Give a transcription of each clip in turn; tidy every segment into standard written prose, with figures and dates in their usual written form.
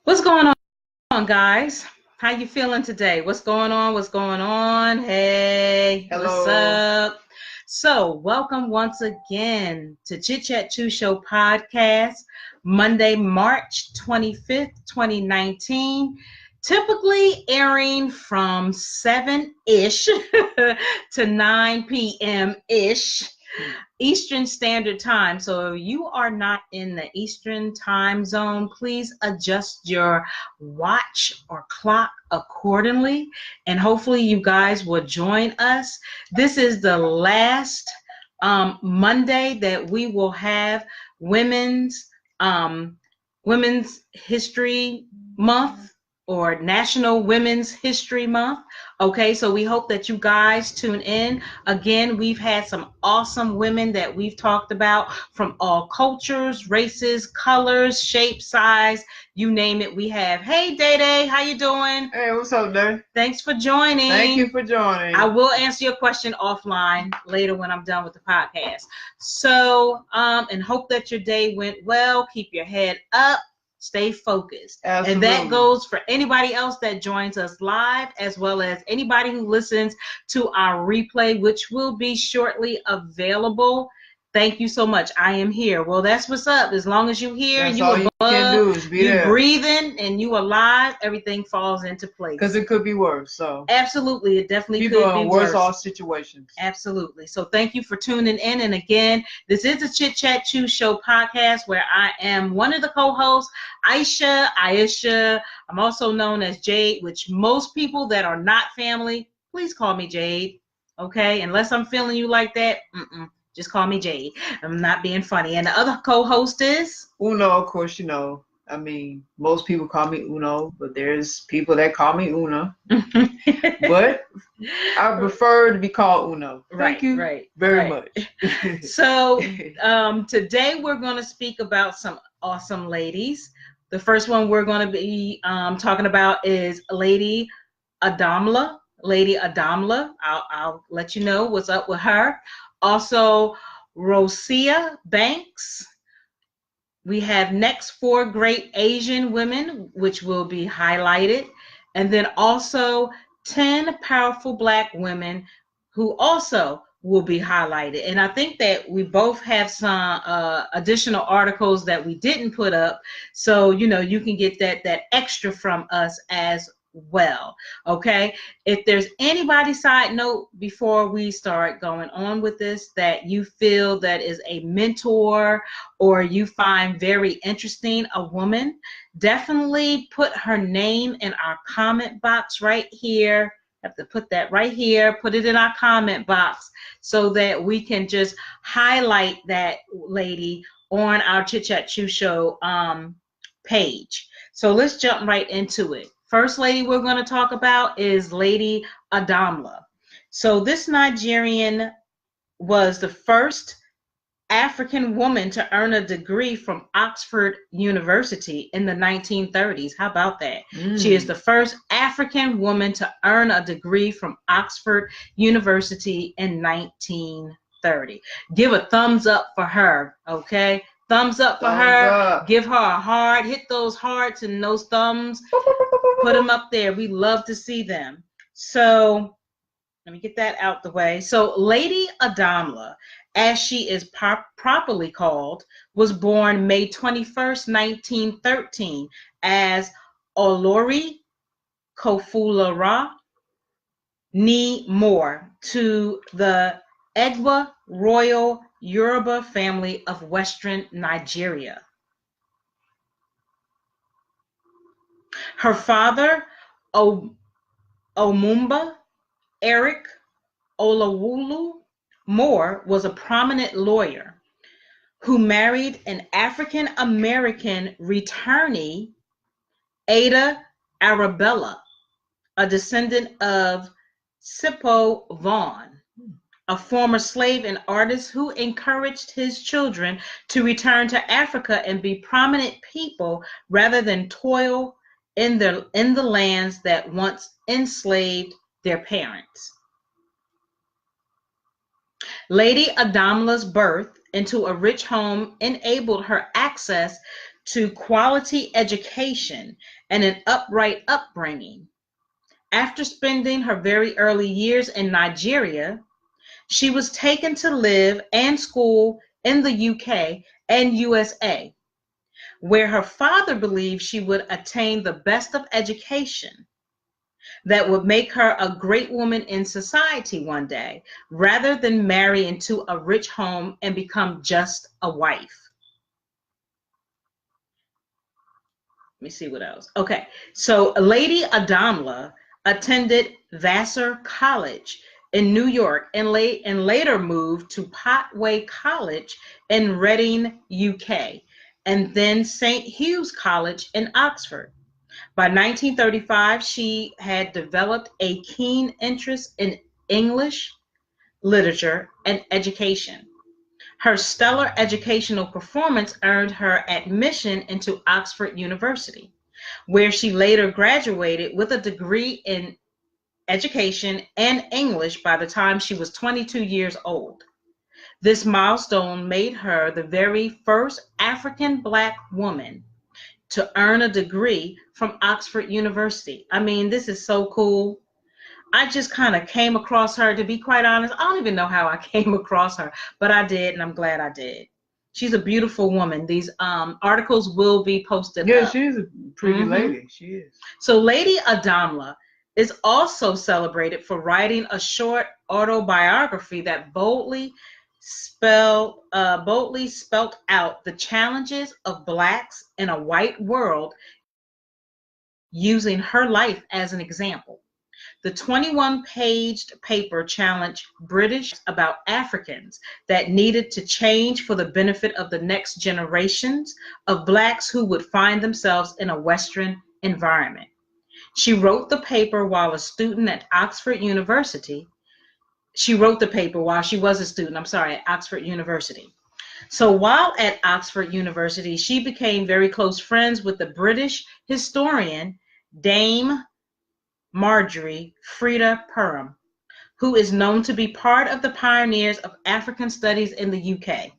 What's going on, guys? How you feeling today? What's going on? What's going on? Hey, what's Hello. up? So, welcome once again to Chit Chat 2 Show podcast, Monday, March 25th, 2019. Typically airing from 7-ish to 9 p.m.-ish. Eastern Standard Time. So if you are not in the Eastern time zone, please adjust your watch or clock accordingly. And hopefully you guys will join us. This is the last Monday that we will have Women's um, Women's History Month or National Women's History Month. Okay, so we hope that you guys tune in. Again, we've had some awesome women that we've talked about from all cultures, races, colors, shape, size, you name it, we have. Hey, Day Day, how you doing? Hey, what's up, Dave? Thanks for Thank you joining. for I joining. will answer your question offline later when I'm done with the podcast. So, and hope that your day went well. Keep your head up. Stay focused. And that Absolutely. goes for anybody else that joins us live, as well as anybody who listens to our replay, which will be shortly available. Thank you so much. I am here. Well, that's what's up. As long as you're here and That's you all you can above, do is be you there. breathing and you alive, everything falls into place. Because it could be worse. So Absolutely, it definitely people could are be in worse worse. off situations. Absolutely. So thank you for tuning in. And again, this is the Chit Chat 2 Show podcast where I am one of the co-hosts, Aisha. I'm also known as Jade, which most people that are not family, please call me Jade. Okay, unless I'm feeling you like that, just call me Jade. I'm not being funny. And the other co-host is Uno, of course, most people call me Uno, but there's people that call me Una. But I prefer to be called Uno. Thank right, you right, very right. much. So today we're going to speak about some awesome ladies. The first one we're going to be talking about is Lady Ademola. Lady Ademola. I'll let you know what's up with her. Also, Roicia Banks. We have next four great Asian women, which will be highlighted. And then also 10 powerful Black women who also will be highlighted. And I think that we both have some additional articles that we didn't put up. So, you can get that extra from us as well. Okay. If there's anybody side note before we start going on with this that you feel that is a mentor or you find very interesting, a woman, definitely put her name in our comment box right here. Have to put that right here, put it in our comment box so that we can just highlight that lady on our Chit Chat Chew Show page. So let's jump right into it. First lady we're going to talk about is Lady Ademola. So this Nigerian was the first African woman to earn a degree from Oxford University in the 1930s. How about that? She is the first African woman to earn a degree from Oxford University in 1930. Give a thumbs up for her, okay? Thumbs up for Thumbs her. up. Give her a heart. Hit those hearts and those thumbs. Put them up there. We love to see them. So let me get that out the way. So Lady Ademola, as she is properly called, was born May 21st, 1913 as Olori Kofulara Ni Moore to the Egba royal Yoruba family of Western Nigeria. Her father, Omumba Eric Olawulu Moore, was a prominent lawyer who married an African American returnee, Ada Arabella, a descendant of Sippo Vaughn, a former slave and artist who encouraged his children to return to Africa and be prominent people rather than toil in the lands that once enslaved their parents. Lady Adamla's birth into a rich home enabled her access to quality education and an upright upbringing. After spending her very early years in Nigeria, she was taken to live and school in the UK and USA, where her father believed she would attain the best of education that would make her a great woman in society one day, rather than marry into a rich home and become just a wife. Let me see what else. Okay, so Lady Ademola attended Vassar College in New York and later moved to Potway College in Reading, UK, and then St. Hugh's College in Oxford. By 1935, she had developed a keen interest in English, literature, and education. Her stellar educational performance earned her admission into Oxford University, where she later graduated with a degree in education and English by the time she was 22 years old. This milestone made her the very first African Black woman to earn a degree from Oxford University. I mean, this is so cool. I just kind of came across her, to be quite honest. I don't even know how I came across her, but I did, and I'm glad I did. She's a beautiful woman. These articles will be posted Yeah, up. she's a pretty lady. She is. So Lady Ademola is also celebrated for writing a short autobiography that boldly spelled out the challenges of blacks in a white world, using her life as an example. The 21-page paper challenged British about Africans that needed to change for the benefit of the next generations of blacks who would find themselves in a Western environment. She wrote the paper while a student at Oxford University. She wrote the paper while she was a student, at Oxford University. So while at Oxford University, she became very close friends with the British historian Dame Marjorie Freda Perham, who is known to be part of the pioneers of African studies in the UK.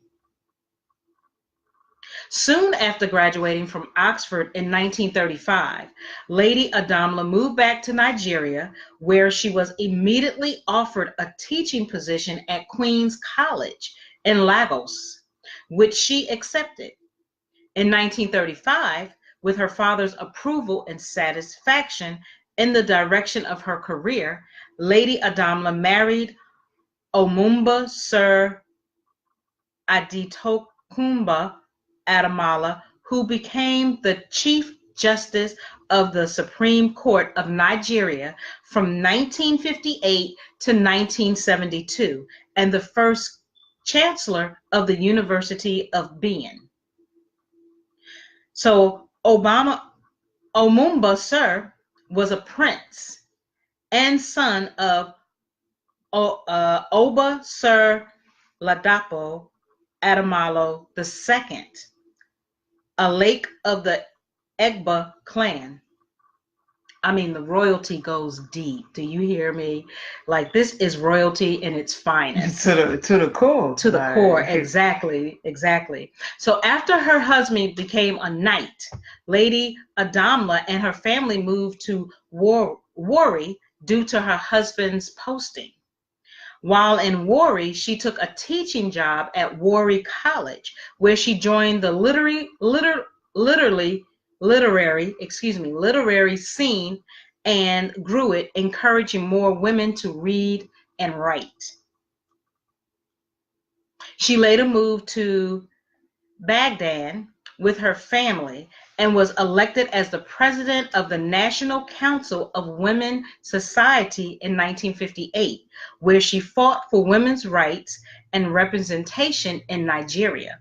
Soon after graduating from Oxford in 1935, Lady Ademola moved back to Nigeria, where she was immediately offered a teaching position at Queen's College in Lagos, which she accepted. In 1935, with her father's approval and satisfaction in the direction of her career, Lady Ademola married Omumba Sir Adetokunbo Ademola, who became the Chief Justice of the Supreme Court of Nigeria from 1958 to 1972, and the first Chancellor of the University of Benin. So Omumba Sir was a prince and son of Oba Sir Ladapo Ademola II, a lake of the Egba clan. I mean, the royalty goes deep. Do you hear me? Like, this is royalty in its finest. To the core. To the core, exactly. So after her husband became a knight, Lady Ademola and her family moved to Warri due to her husband's posting. While in Warri, she took a teaching job at Warri College, where she joined the literary scene and grew it, encouraging more women to read and write. She later moved to Baghdad with her family and was elected as the president of the National Council of Women Society in 1958, where she fought for women's rights and representation in Nigeria.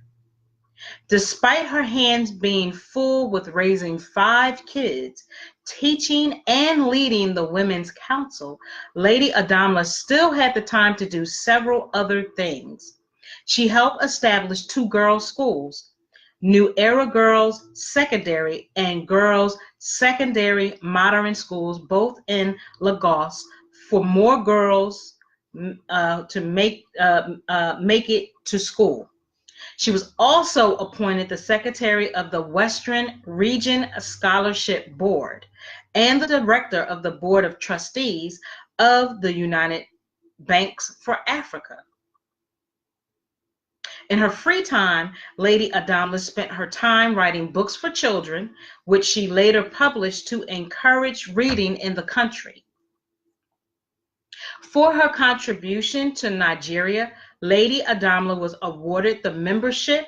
Despite her hands being full with raising 5 kids, teaching and leading the Women's Council, Lady Ademola still had the time to do several other things. She helped establish 2 girls' schools, New Era Girls Secondary and Girls Secondary Modern Schools, both in Lagos, for more girls to make it to school. She was also appointed the secretary of the Western Region Scholarship Board and the director of the Board of Trustees of the United Banks for Africa. In her free time, Lady Ademola spent her time writing books for children, which she later published to encourage reading in the country. For her contribution to Nigeria, Lady Ademola was awarded the membership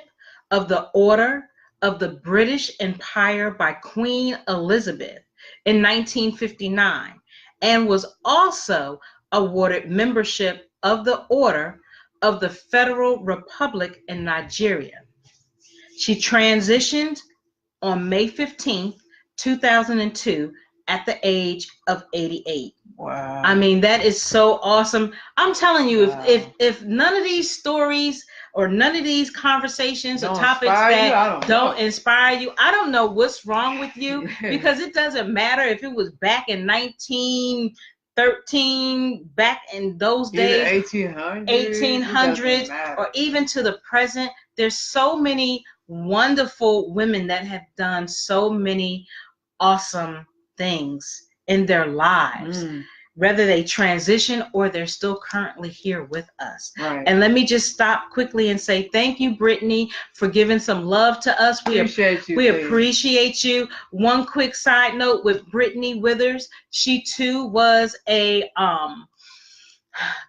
of the Order of the British Empire by Queen Elizabeth in 1959 and was also awarded membership of the Order of the Federal Republic in Nigeria. She transitioned on May 15th, 2002 at the age of 88. Wow. I mean, that is so awesome. I'm telling you, Wow. if none of these stories or none of these conversations or Don't topics inspire you? that I don't don't know. inspire you, I don't know what's wrong with you, because it doesn't matter if it was back in 1913, back in those days, 1800s, or even to the present. There's so many wonderful women that have done so many awesome things in their lives, whether they transition or they're still currently here with us. Right. And let me just stop quickly and say thank you, Brittany, for giving some love to us. We appreciate you. One quick side note with Brittany Withers, she too was a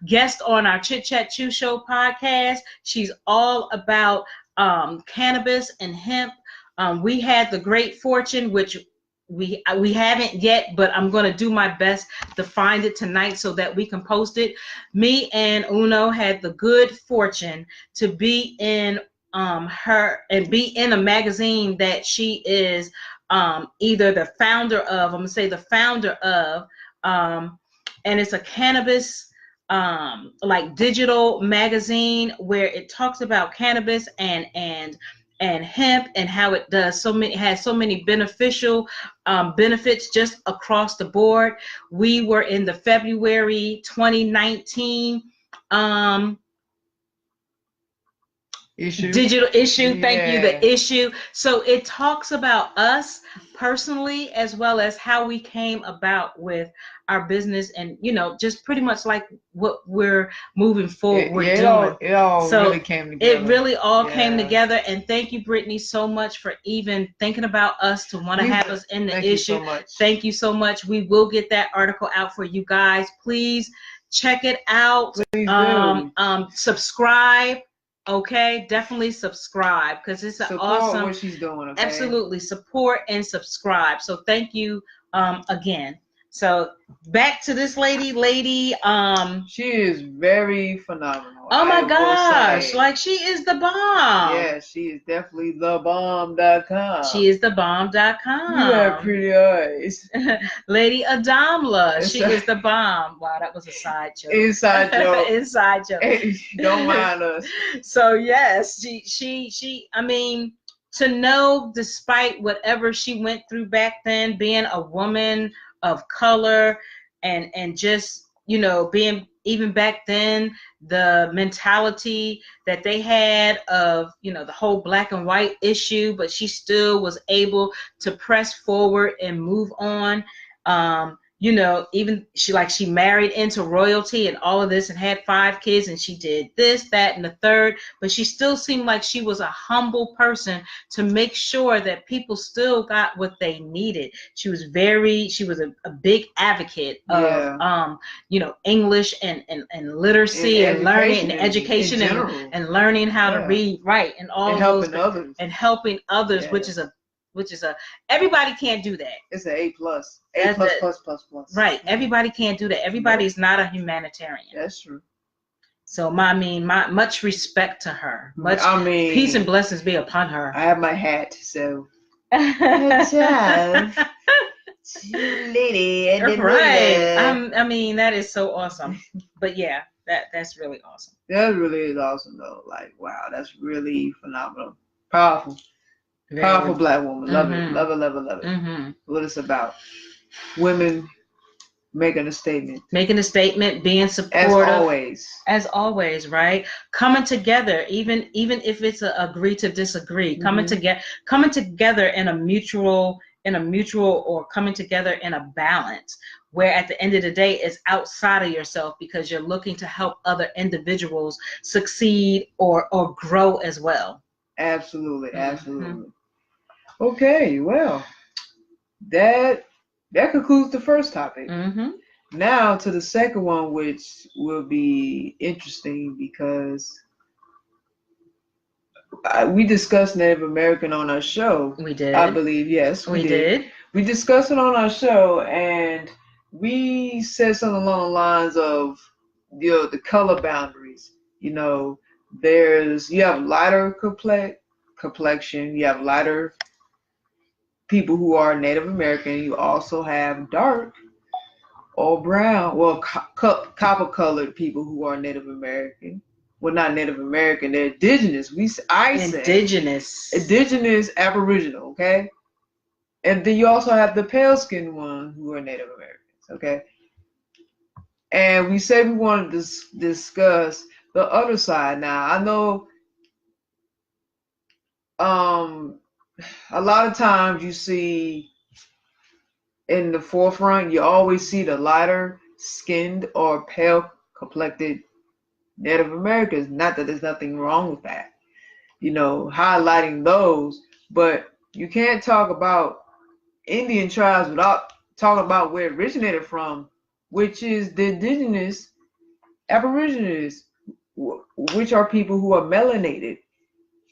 guest on our Chit Chat Chew Show podcast. She's all about cannabis and hemp. We had the great fortune, which we haven't yet, but I'm going to do my best to find it tonight so that we can post it. Me and Uno had the good fortune to be in a magazine that she is either the founder of, I'm going to say the founder of, and it's a cannabis like digital magazine where it talks about cannabis and hemp and how it does has so many beneficial benefits just across the board. We were in the February 2019 digital issue. Thank you, the issue. So it talks about us personally as well as how we came about with our business and, you know, just pretty much like what we're moving forward doing. It all really came together. It really all came together. And thank you, Brittany, so much for even thinking about us to want to have us in the issue. Thank you so much. We will get that article out for you guys. Please check it out. Please do. Subscribe. Okay, definitely subscribe because it's an awesome. What she's doing. Okay? Absolutely support and subscribe. So thank you again. So back to this lady. She is very phenomenal. Oh my gosh, like she is the bomb. Yeah, she is definitely thebomb.com. She is thebomb.com. You have pretty eyes. Lady Ademola, she is the bomb. Wow, that was a side joke. Inside joke. Inside joke. Don't mind us. So yes, she I mean, to know despite whatever she went through back then, being a woman of color and just, you know, being even back then, the mentality that they had of, you know, the whole black and white issue, but she still was able to press forward and move on. You know, even she married into royalty and all of this and had 5 kids and she did this, that, and the third, but she still seemed like she was a humble person to make sure that people still got what they needed. She was a big advocate of, you know, English and literacy and learning and education and learning how to read, write, and all of those others. And helping others, which is everybody can't do that. It's an A+. A++++. Right. Everybody can't do that. Everybody is not a humanitarian. That's true. So my much respect to her. Much peace and blessings be upon her. I have my hat, so good job. Lady and right. I mean, that is so awesome. But yeah, that's really awesome. That really is awesome though. Like, wow, that's really phenomenal. Powerful. Powerful black woman. Love it. Love it. Love it. Love it. What it's about. Women Making a statement. Making a statement, being As supportive, always. as always, right? Coming together, even if it's a agree to disagree, coming together in a mutual or coming together in a balance where at the end of the day it's outside of yourself because you're looking to help other individuals succeed or grow as well. Absolutely, absolutely. Okay, well, that concludes the first topic. Now to the second one, which will be interesting because we discussed Native American on our show. We did. I believe, yes, we did. We discussed it on our show, and we said something along the lines of, the color boundaries. You have lighter complexion, you have lighter people who are Native American. You also have dark or brown, well, copper colored people who are Native American. Well, not Native American, they're indigenous. I say indigenous Aboriginal, okay? And then you also have the pale skinned ones who are Native Americans, okay? And we said we wanted to discuss the other side. Now, I know a lot of times you see in the forefront, you always see the lighter skinned or pale complected Native Americans. Not that there's nothing wrong with that, highlighting those, but you can't talk about Indian tribes without talking about where it originated from, which is the indigenous Aborigines, which are people who are melanated.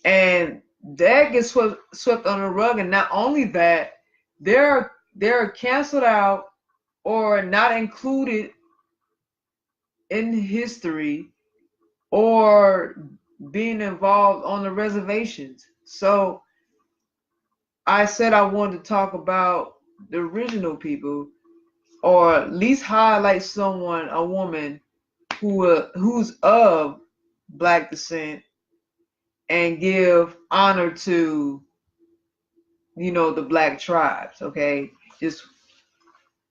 And that gets swept under the rug. And not only that, they're canceled out or not included in history or being involved on the reservations. So I said I wanted to talk about the original people, or at least highlight a woman who's of Black descent, and give honor to the Black tribes. Okay, just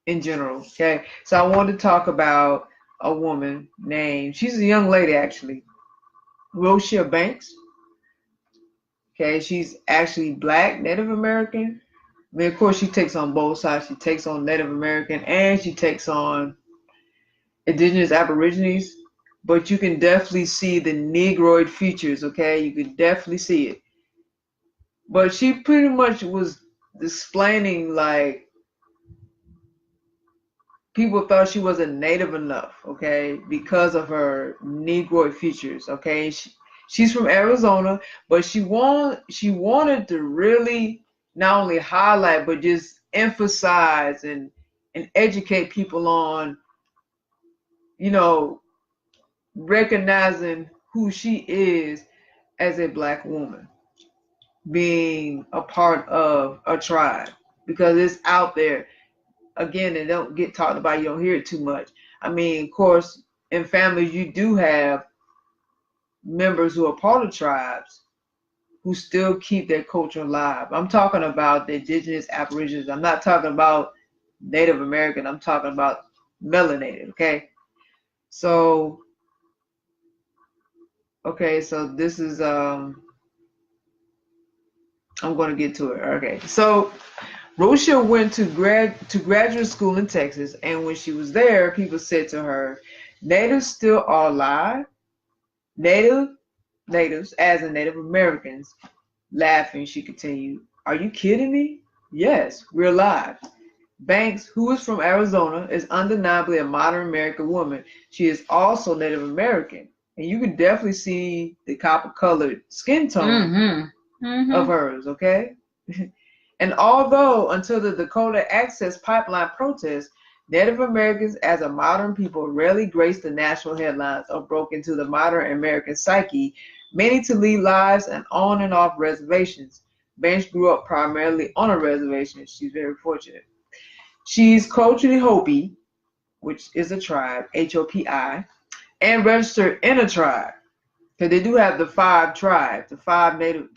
in general. Okay, so I wanted to talk about a woman named, she's a young lady actually, Roicia Banks. Okay, she's actually Black, Native American. I mean, of course, she takes on both sides. She takes on Native American and she takes on indigenous Aborigines. But you can definitely see the Negroid features, okay? You can definitely see it. But she pretty much was explaining, like, people thought she wasn't Native enough, okay, because of her Negroid features, okay? She's from Arizona, but she wanted to really not only highlight but just emphasize and educate people on, recognizing who she is as a Black woman, being a part of a tribe, because it's out there. Again, it don't get talked about. You don't hear it too much. I mean, of course, in families you do have members who are part of tribes who still keep their culture alive. I'm talking about the indigenous Aborigines. I'm not talking about Native American. I'm talking about melanated, okay? So this is I'm going to get to it. Okay. So Roicia went to graduate school in Texas, and when she was there, people said to her, "Natives still are alive. Natives, as in Native Americans." Laughing, she continued, "Are you kidding me? Yes, we're alive." Banks, who is from Arizona, is undeniably a modern American woman. She is also Native American, and you can definitely see the copper-colored skin tone of hers, okay? And although until the Dakota Access Pipeline protest, Native Americans as a modern people rarely grace the national headlines or broke into the modern American psyche, many to lead lives on and off reservations. Banks grew up primarily on a reservation. She's very fortunate. She's culturally Hopi, which is a tribe, Hopi, and registered in a tribe. Because they do have the five tribes, the five Native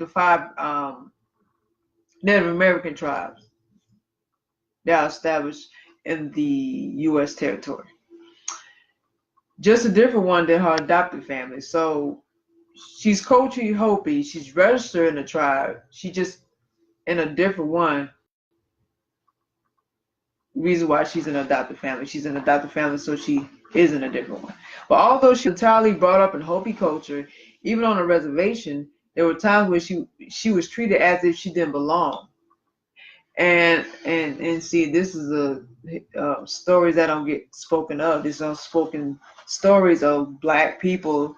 American tribes that are established in the U.S. territory. Just a different one than her adopted family. So she's culturally Hopi. She's registered in the tribe. She just in a different one. Reason why she's an adopted family. She's an adopted family, so she is in a different one. But although she was entirely brought up in Hopi culture, even on a reservation, there were times where she was treated as if she didn't belong. And see, this is stories that don't get spoken of. These unspoken stories of Black people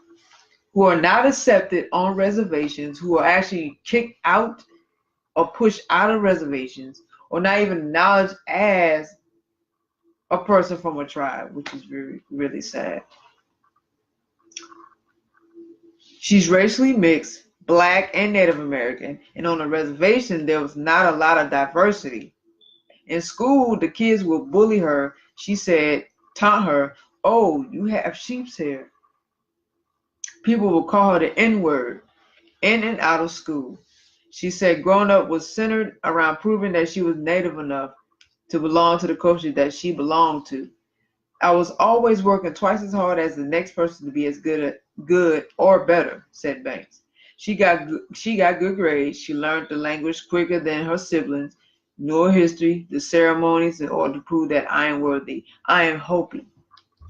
who are not accepted on reservations, who are actually kicked out or pushed out of reservations, or not even acknowledged as a person from a tribe, which is really, really sad. She's racially mixed, Black and Native American, and on the reservation there was not a lot of diversity. In school, the kids would bully her. She said, taunt her, "Oh, you have sheep's hair." People would call her the N-word in and out of school. She said growing up was centered around proving that she was Native enough to belong to the culture that she belonged to. "I was always working twice as hard as the next person to be as good or better," said Banks. She got good grades. She learned the language quicker than her siblings, knew her history, the ceremonies, in order to prove that I am worthy. I am Hopi.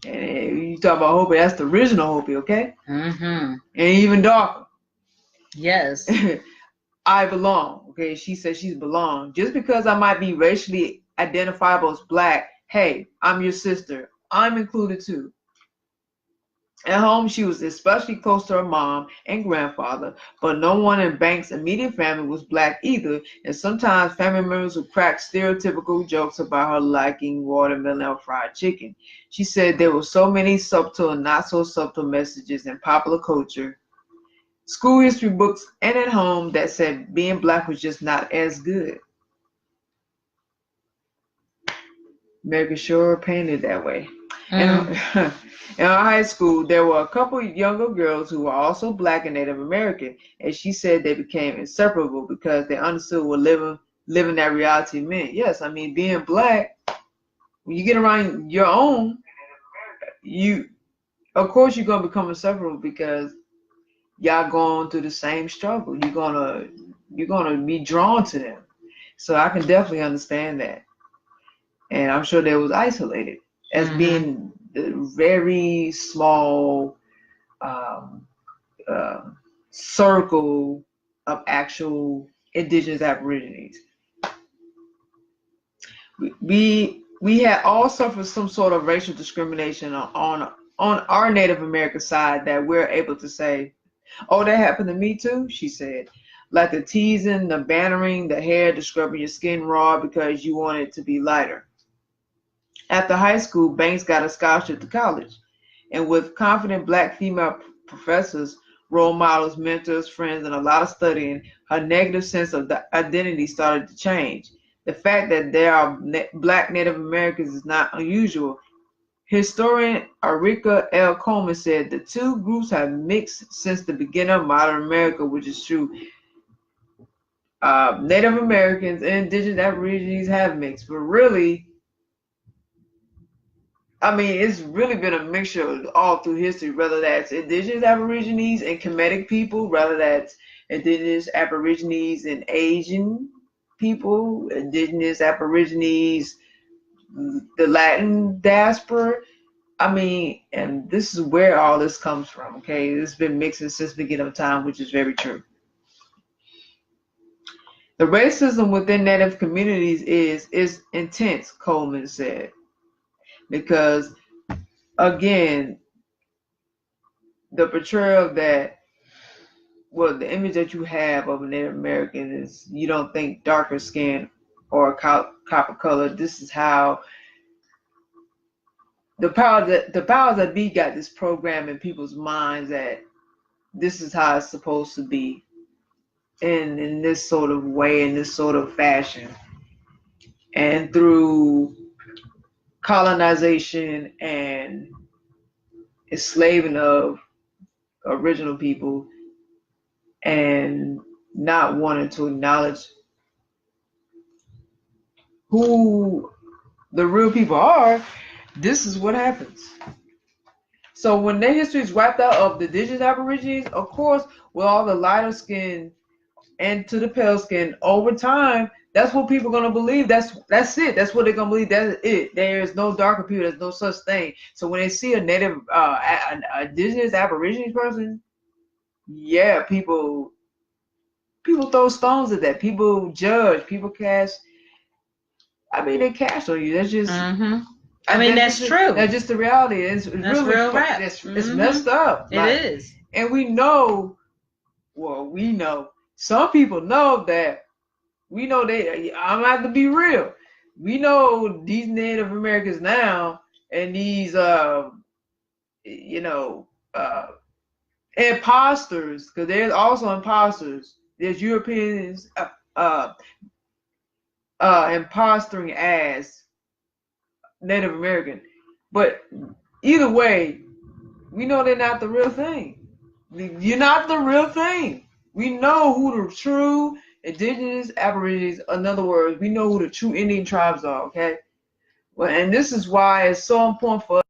And you talk about Hopi, that's the original Hopi, okay? Mm-hmm. And even darker. Yes. I belong, okay? She says she's belong. Just because I might be racially identifiable as Black, hey, I'm your sister. I'm included too. At home, she was especially close to her mom and grandfather, but no one in Banks' immediate family was Black either, and sometimes family members would crack stereotypical jokes about her liking watermelon or fried chicken. She said there were so many subtle and not so subtle messages in popular culture, school history books, and at home that said being Black was just not as good. America sure painted that way. Mm. In our high school, there were a couple younger girls who were also Black and Native American, and she said they became inseparable because they understood what living that reality meant. Yes, I mean being Black, when you get around your own, you of course you're gonna become inseparable because y'all going through the same struggle. You're gonna be drawn to them. So I can definitely understand that. And I'm sure they was isolated as being the very small um, uh, circle of actual indigenous aborigines. We had all suffered some sort of racial discrimination on our Native American side that we're able to say, "Oh, that happened to me too," she said. Like the teasing, the bantering, the hair, the scrubbing your skin raw because you want it to be lighter. After high school, Banks got a scholarship to college, and with confident Black female professors, role models, mentors, friends, and a lot of studying, her negative sense of the identity started to change. The fact that there are Black Native Americans is not unusual. Historian Arika L. Coleman said the two groups have mixed since the beginning of modern America, which is true. Native Americans and indigenous Aborigines have mixed, but really, I mean, it's really been a mixture all through history, whether that's indigenous Aborigines and Kemetic people, whether that's indigenous Aborigines and Asian people, indigenous Aborigines, the Latin diaspora. I mean, and this is where all this comes from, okay? It's been mixing since the beginning of time, which is very true. The racism within Native communities is intense, Coleman said, because again, the portrayal that, well, the image that you have of a Native American is you don't think darker skin or copper color. This is how the powers that be got this program in people's minds that this is how it's supposed to be in this sort of way, in this sort of fashion. And through colonization and enslaving of original people and not wanting to acknowledge who the real people are, this is what happens. So when their history is wiped out of the indigenous aborigines, of course, with all the lighter skin and to the pale skin, over time, that's what people are gonna believe. That's it. That's what they're gonna believe. That's it. There is no darker people. There's no such thing. So when they see a native, an indigenous aborigines person, yeah, people throw stones at that. People judge. People cast. I mean, they cast on you. That's just. Mm-hmm. I mean, that's true. That's just the reality. It's that's really real rap. it's messed up. It is. And we know. Well, we know. Some people know that. We know they. I'm gonna have to be real. We know these Native Americans now, and these imposters, because there's also imposters. There's Europeans impostoring as Native American, but either way, we know they're not the real thing. You're not the real thing. We know who the true indigenous aborigines, in other words, we know who the true Indian tribes are, okay? Well, and this is why it's so important for us.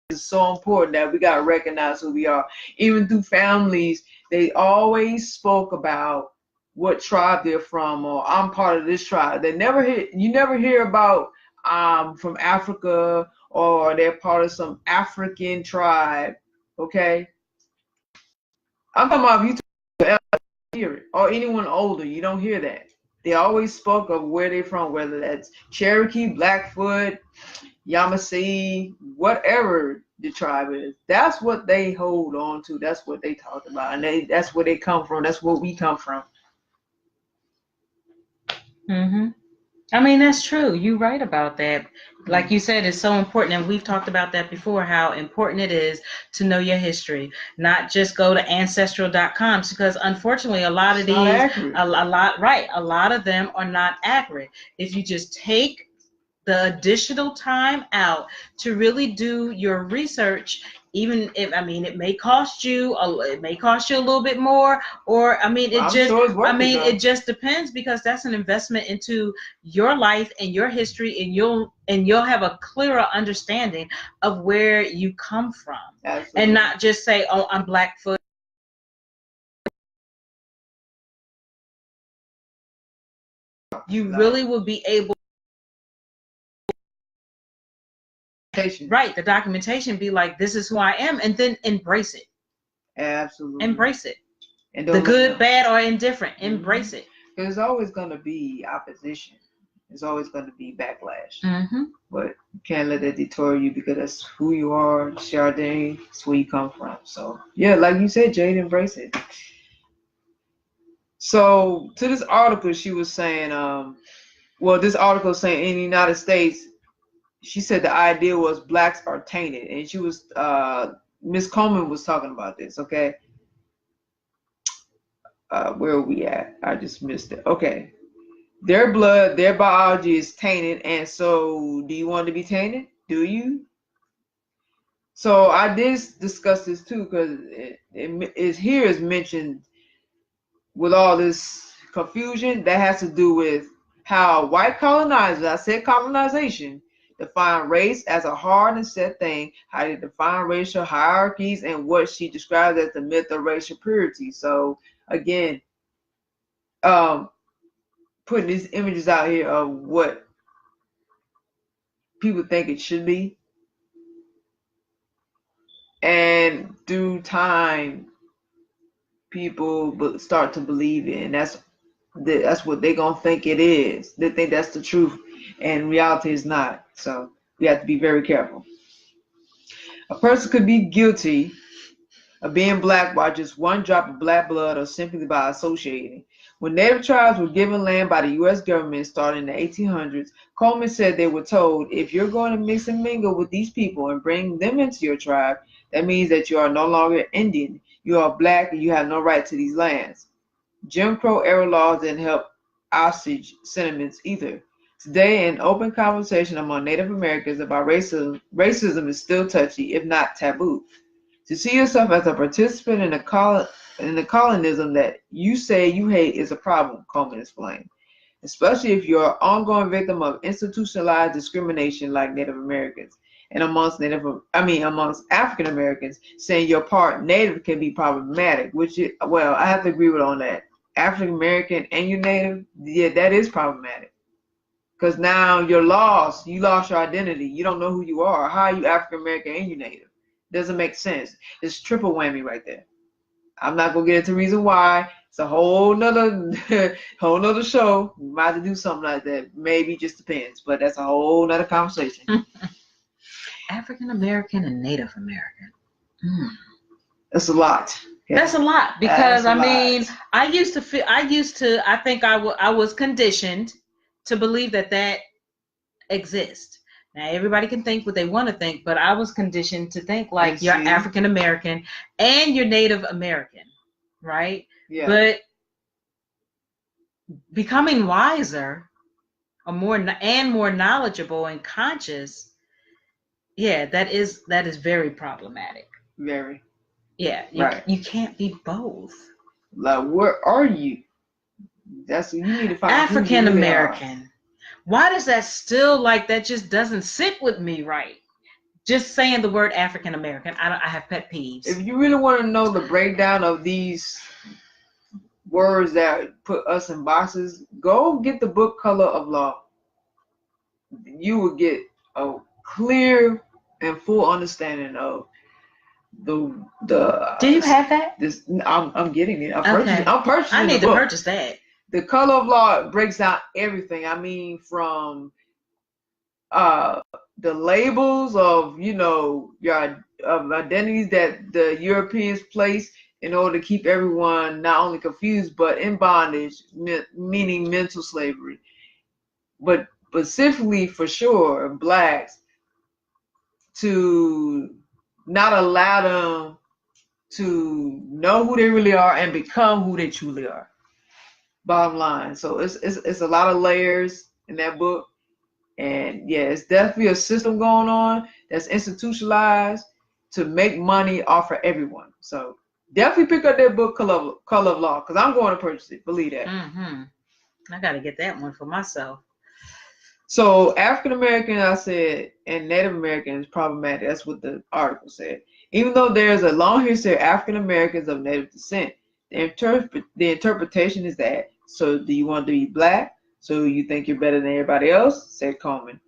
It's so important that we gotta recognize who we are. Even through families, they always spoke about what tribe they're from, or I'm part of this tribe. You never hear about from Africa, or they're part of some African tribe, okay? I'm talking about if you hear it, or anyone older, you don't hear that. They always spoke of where they're from, whether that's Cherokee, Blackfoot, Yamasee, whatever the tribe is. That's what they hold on to. That's what they talk about, and that's where they come from. That's where we come from. Mm-hmm. I mean, that's true. You're right about that. Like you said, it's so important, and we've talked about that before, how important it is to know your history, not just go to ancestral.com, because unfortunately a lot of these, a lot of them are not accurate. If you just take the additional time out to really do your research, even if, I mean, it may cost you a little bit more, or I mean, it just depends, because that's an investment into your life and your history, and you'll have a clearer understanding of where you come from. Absolutely. And not just say, oh, I'm Blackfoot. You really will be able, right, the documentation, be like, this is who I am, and then embrace it. Absolutely. Embrace it. And the good, bad, or indifferent, embrace it. There's always going to be opposition. There's always going to be backlash. But you can't let that deter you, because that's who you are, Chardonnay, it's where you come from. So, yeah, like you said, Jade, embrace it. So, to this article, she was saying, this article saying in the United States, she said the idea was blacks are tainted. And she was, Miss Coleman was talking about this, okay? Where are we at? I just missed it. Okay. Their blood, their biology is tainted, and so do you want to be tainted? Do you? So I did discuss this too, because it is mentioned with all this confusion that has to do with how white colonizers, I said colonization, define race as a hard and set thing, how they define racial hierarchies, and what she describes as the myth of racial purity. So again, putting these images out here of what people think it should be, and through time people start to believe it, and that's what they're gonna think it is. They think that's the truth, and reality is not. So we have to be very careful. A person could be guilty of being black by just one drop of black blood, or simply by associating. When Native tribes were given land by the U.S. government starting in the 1800s, Coleman said they were told, if you're going to mix and mingle with these people and bring them into your tribe, that means that you are no longer Indian. You are black and you have no right to these lands. Jim Crow era laws didn't help Osage sentiments either. Today, an open conversation among Native Americans about racism is still touchy, if not taboo. To see yourself as a participant in the colonism that you say you hate is a problem, Coleman explained. especially if you're an ongoing victim of institutionalized discrimination like Native Americans. And amongst African Americans, saying you're part Native can be problematic, I have to agree with on that. African American and you're Native, yeah, that is problematic. Because now you're lost. You lost your identity. You don't know who you are. How are you African American and you Native? Doesn't make sense. It's triple whammy right there. I'm not gonna get into the reason why. It's a whole nother show. We might have to do something like that. Maybe it just depends. But that's a whole nother conversation. African American and Native American. That's a lot. Okay? That's a lot because I was conditioned to believe that exists. Now everybody can think what they want to think, but I was conditioned to think like you're African American and you're Native American, right? Yeah. But becoming wiser, or more knowledgeable and conscious, yeah, that is very problematic. Very. Yeah, you can't be both. Like, where are you? You need to find African American. Why does that still that just doesn't sit with me right? Just saying the word African American, I have pet peeves. If you really want to know the breakdown of these words that put us in boxes, go get the book Color of Law. You will get a clear and full understanding of the. Do you have that? I'm getting it. I'm purchasing. I need to purchase that. The Color of Law breaks down everything. From the labels of your identities that the Europeans place in order to keep everyone not only confused but in bondage, meaning mental slavery. But specifically for sure, blacks, to not allow them to know who they really are and become who they truly are. Bottom line. So it's a lot of layers in that book. And yeah, it's definitely a system going on that's institutionalized to make money off of everyone. So definitely pick up that book, Color of Law, because I'm going to purchase it. Believe that. I got to get that one for myself. So African American, I said, and Native American is problematic. That's what the article said. Even though there's a long history of African Americans of Native descent, the interpretation is that, so do you want to be black? So you think you're better than everybody else? Said Coleman,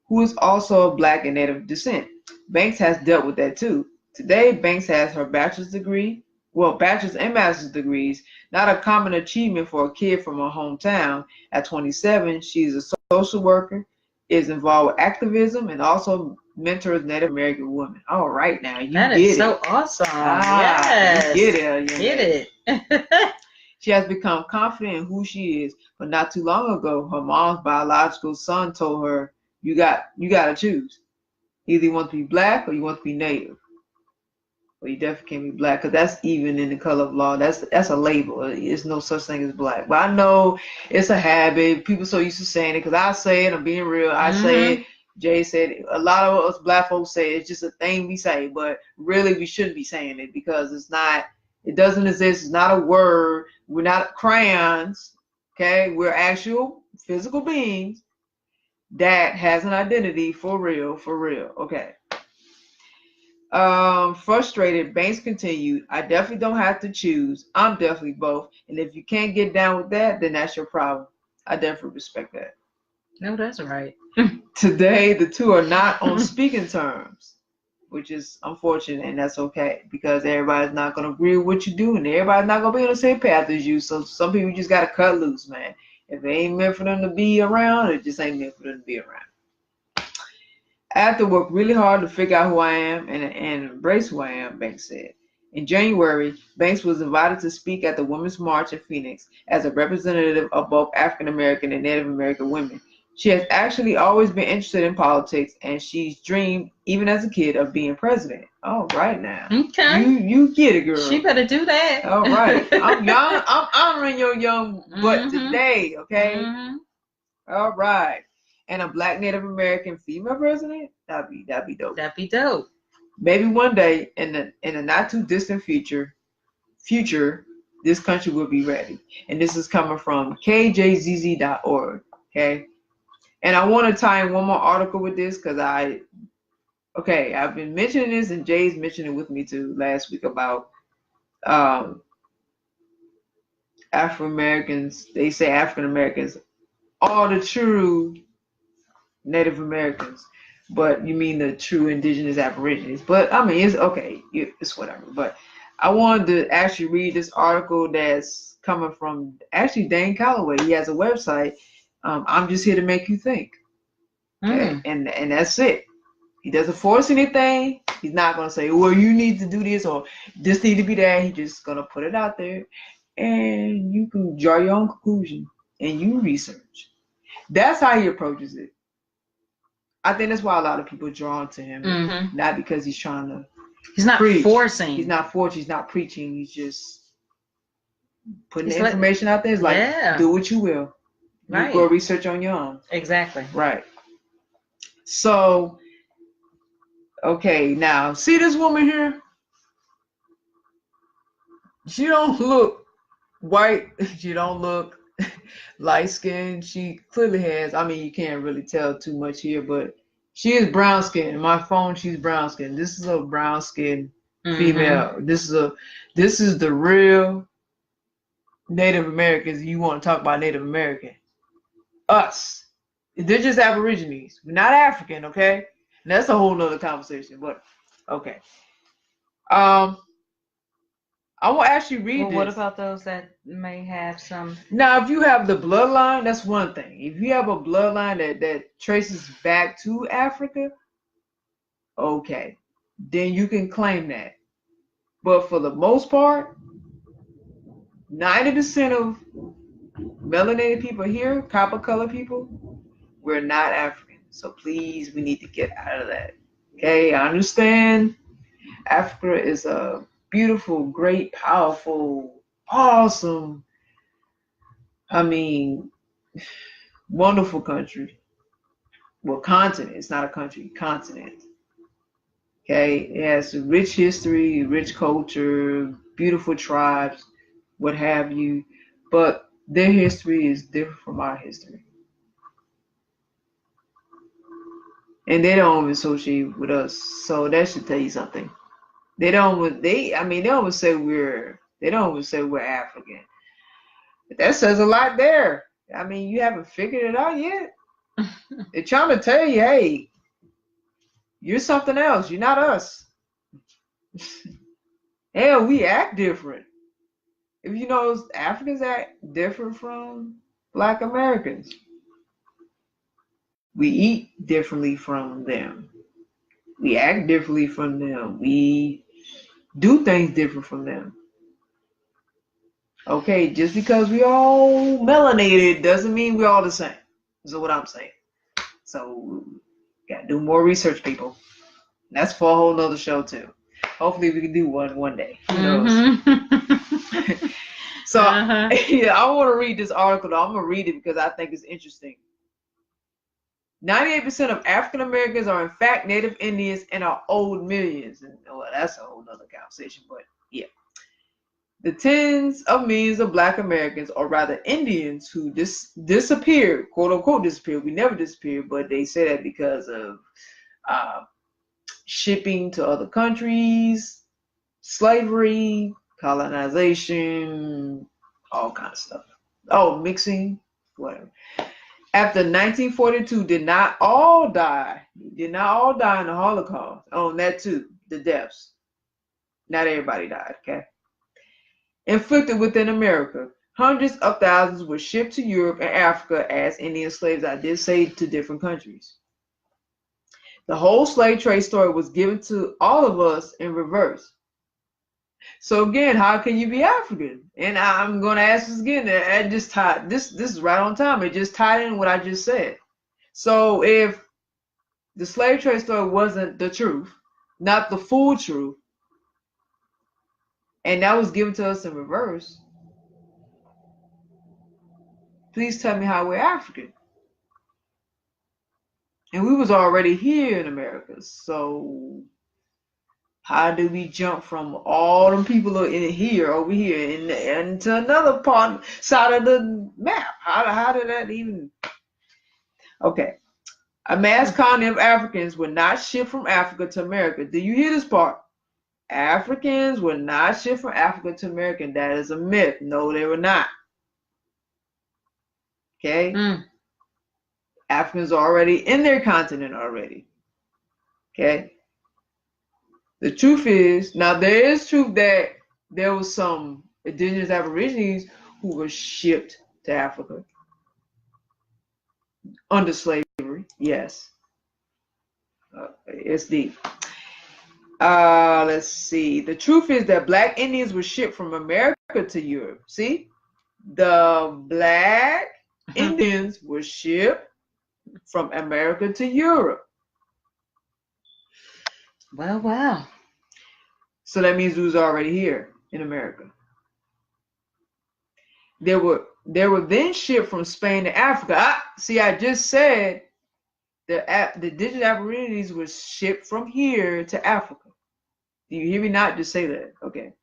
who is also Black and Native descent. Banks has dealt with that too. Today, Banks has her bachelor's and master's degrees, not a common achievement for a kid from her hometown. At 27, she's a social worker, is involved with activism, and also mentors Native American women. All right, now you that get is it. So awesome. Yes. You get it. Get it. She has become confident in who she is, but not too long ago, her mom's biological son told her, "You got to choose. Either you want to be black or you want to be Native. Well, you definitely can't be black, because that's even in the Color of Law. That's a label. There's no such thing as black. But I know it's a habit. People so used to saying it, because I say it. I'm being real. I say it. Jay said it. A lot of us black folks say it. It's just a thing we say, but really we shouldn't be saying it, because it's not. It doesn't exist. It's not a word. We're not crayons. Okay, we're actual physical beings that has an identity for real. Okay. Frustrated, Banks continued, I definitely don't have to choose. I'm definitely both. And if you can't get down with that, then that's your problem. I definitely respect that. No, that's right. Today, the two are not on speaking terms, which is unfortunate, and that's okay, because everybody's not going to agree with what you do, and everybody's not going to be on the same path as you. So some people just got to cut loose, man. If it ain't meant for them to be around, it just ain't meant for them to be around. I have to work really hard to figure out who I am and embrace who I am, Banks said. In January, Banks was invited to speak at the Women's March in Phoenix as a representative of both African American and Native American women. She has actually always been interested in politics, and she's dreamed, even as a kid, of being president. All right now. Okay. You get it, girl. She better do that. All right. I'm young. I'm honoring your young butt today, okay? Mm-hmm. All right. And a Black Native American female president? That'd be dope. That'd be dope. Maybe one day in the not too distant future, this country will be ready. And this is coming from kjzz.org. Okay. And I want to tie in one more article with this because I've been mentioning this and Jay's mentioned it with me too last week about African Americans. They say African Americans are the true Native Americans, but you mean the true indigenous aborigines. But I mean, it's okay. It's whatever. But I wanted to actually read this article that's coming from actually Dane Calloway. He has a website. I'm just here to make you think. Okay, and that's it. He doesn't force anything. He's not gonna say, well, you need to do this or this need to be that. He's just gonna put it out there, and you can draw your own conclusion and you research. That's how he approaches it. I think that's why a lot of people are drawn to him, not because he's trying to. He's not preach. forcing. He's not forcing. He's not preaching. He's just putting the information out there. It's like, do what you will. You go research on your own. Exactly. Right. So, okay, now see this woman here? She don't look white. She don't look light skinned. She clearly has, I mean, you can't really tell too much here, but she is brown skinned. In my phone, she's brown skinned. This is a brown skinned female. This is the real Native Americans. You want to talk about Native American. Us. They're just Aborigines. We're not African, okay? And that's a whole nother conversation, but okay. I will actually read this. What about those that may have some? Now, if you have the bloodline, that's one thing. If you have a bloodline that traces back to Africa, okay, then you can claim that. But for the most part, 90% of melanated people here, copper colored people, we're not African. So please, we need to get out of that. Okay, I understand Africa is a beautiful, great, powerful, awesome, I mean, wonderful country. Well, continent. It's not a country, continent. Okay, it has a rich history, rich culture, beautiful tribes, what have you. But their history is different from our history. And they don't associate with us. So that should tell you something. They don't say we're African. But that says a lot there. I mean, you haven't figured it out yet. They're trying to tell you, hey, you're something else. You're not us. Hell, we act different. If you know, Africans act different from Black Americans. We eat differently from them. We act differently from them. We do things different from them. Okay, just because we all melanated doesn't mean we're all the same. Is what I'm saying. So, gotta do more research, people. That's for a whole nother show too. Hopefully, we can do one day. Who knows? So, yeah, I want to read this article. I'm gonna read it because I think it's interesting. 98% of African Americans are in fact Native Indians and are owed millions. And well, that's a whole nother conversation. But yeah. The tens of millions of Black Americans, or rather Indians, who disappeared, quote unquote disappeared. We never disappeared, but they say that because of shipping to other countries, slavery, colonization, all kind of stuff. Oh, mixing, whatever. After 1942, did not all die in the Holocaust. Oh, and that too, the deaths. Not everybody died, okay? Inflicted within America. Hundreds of thousands were shipped to Europe and Africa as Indian slaves, I did say, to different countries. The whole slave trade story was given to all of us in reverse. So again, how can you be African? And I'm going to ask this again. This is right on time. It just tied in what I just said. So if the slave trade story wasn't the truth, not the full truth, and that was given to us in reverse, please tell me how we're African. And we was already here in America. So How do we jump from all them people in here over here and to another side of the map? How did that even? Okay. A mass colony of Africans were not shipped from Africa to America. Do you hear this part? Africans were not shipped from Africa to America. That is a myth. No, they were not. Okay? Africans are already in their continent already. Okay? The truth is, now there is truth that there was some indigenous aborigines who were shipped to Africa under slavery. Yes. It's deep. Let's see. The truth is that black Indians were shipped from America to Europe. See? The black Indians were shipped from America to Europe. Well, wow. So that means we was already here in America. They were then shipped from Spain to Africa. See, I just said the indigenous aborigines were shipped from here to Africa. Do you hear me not just say that? Okay.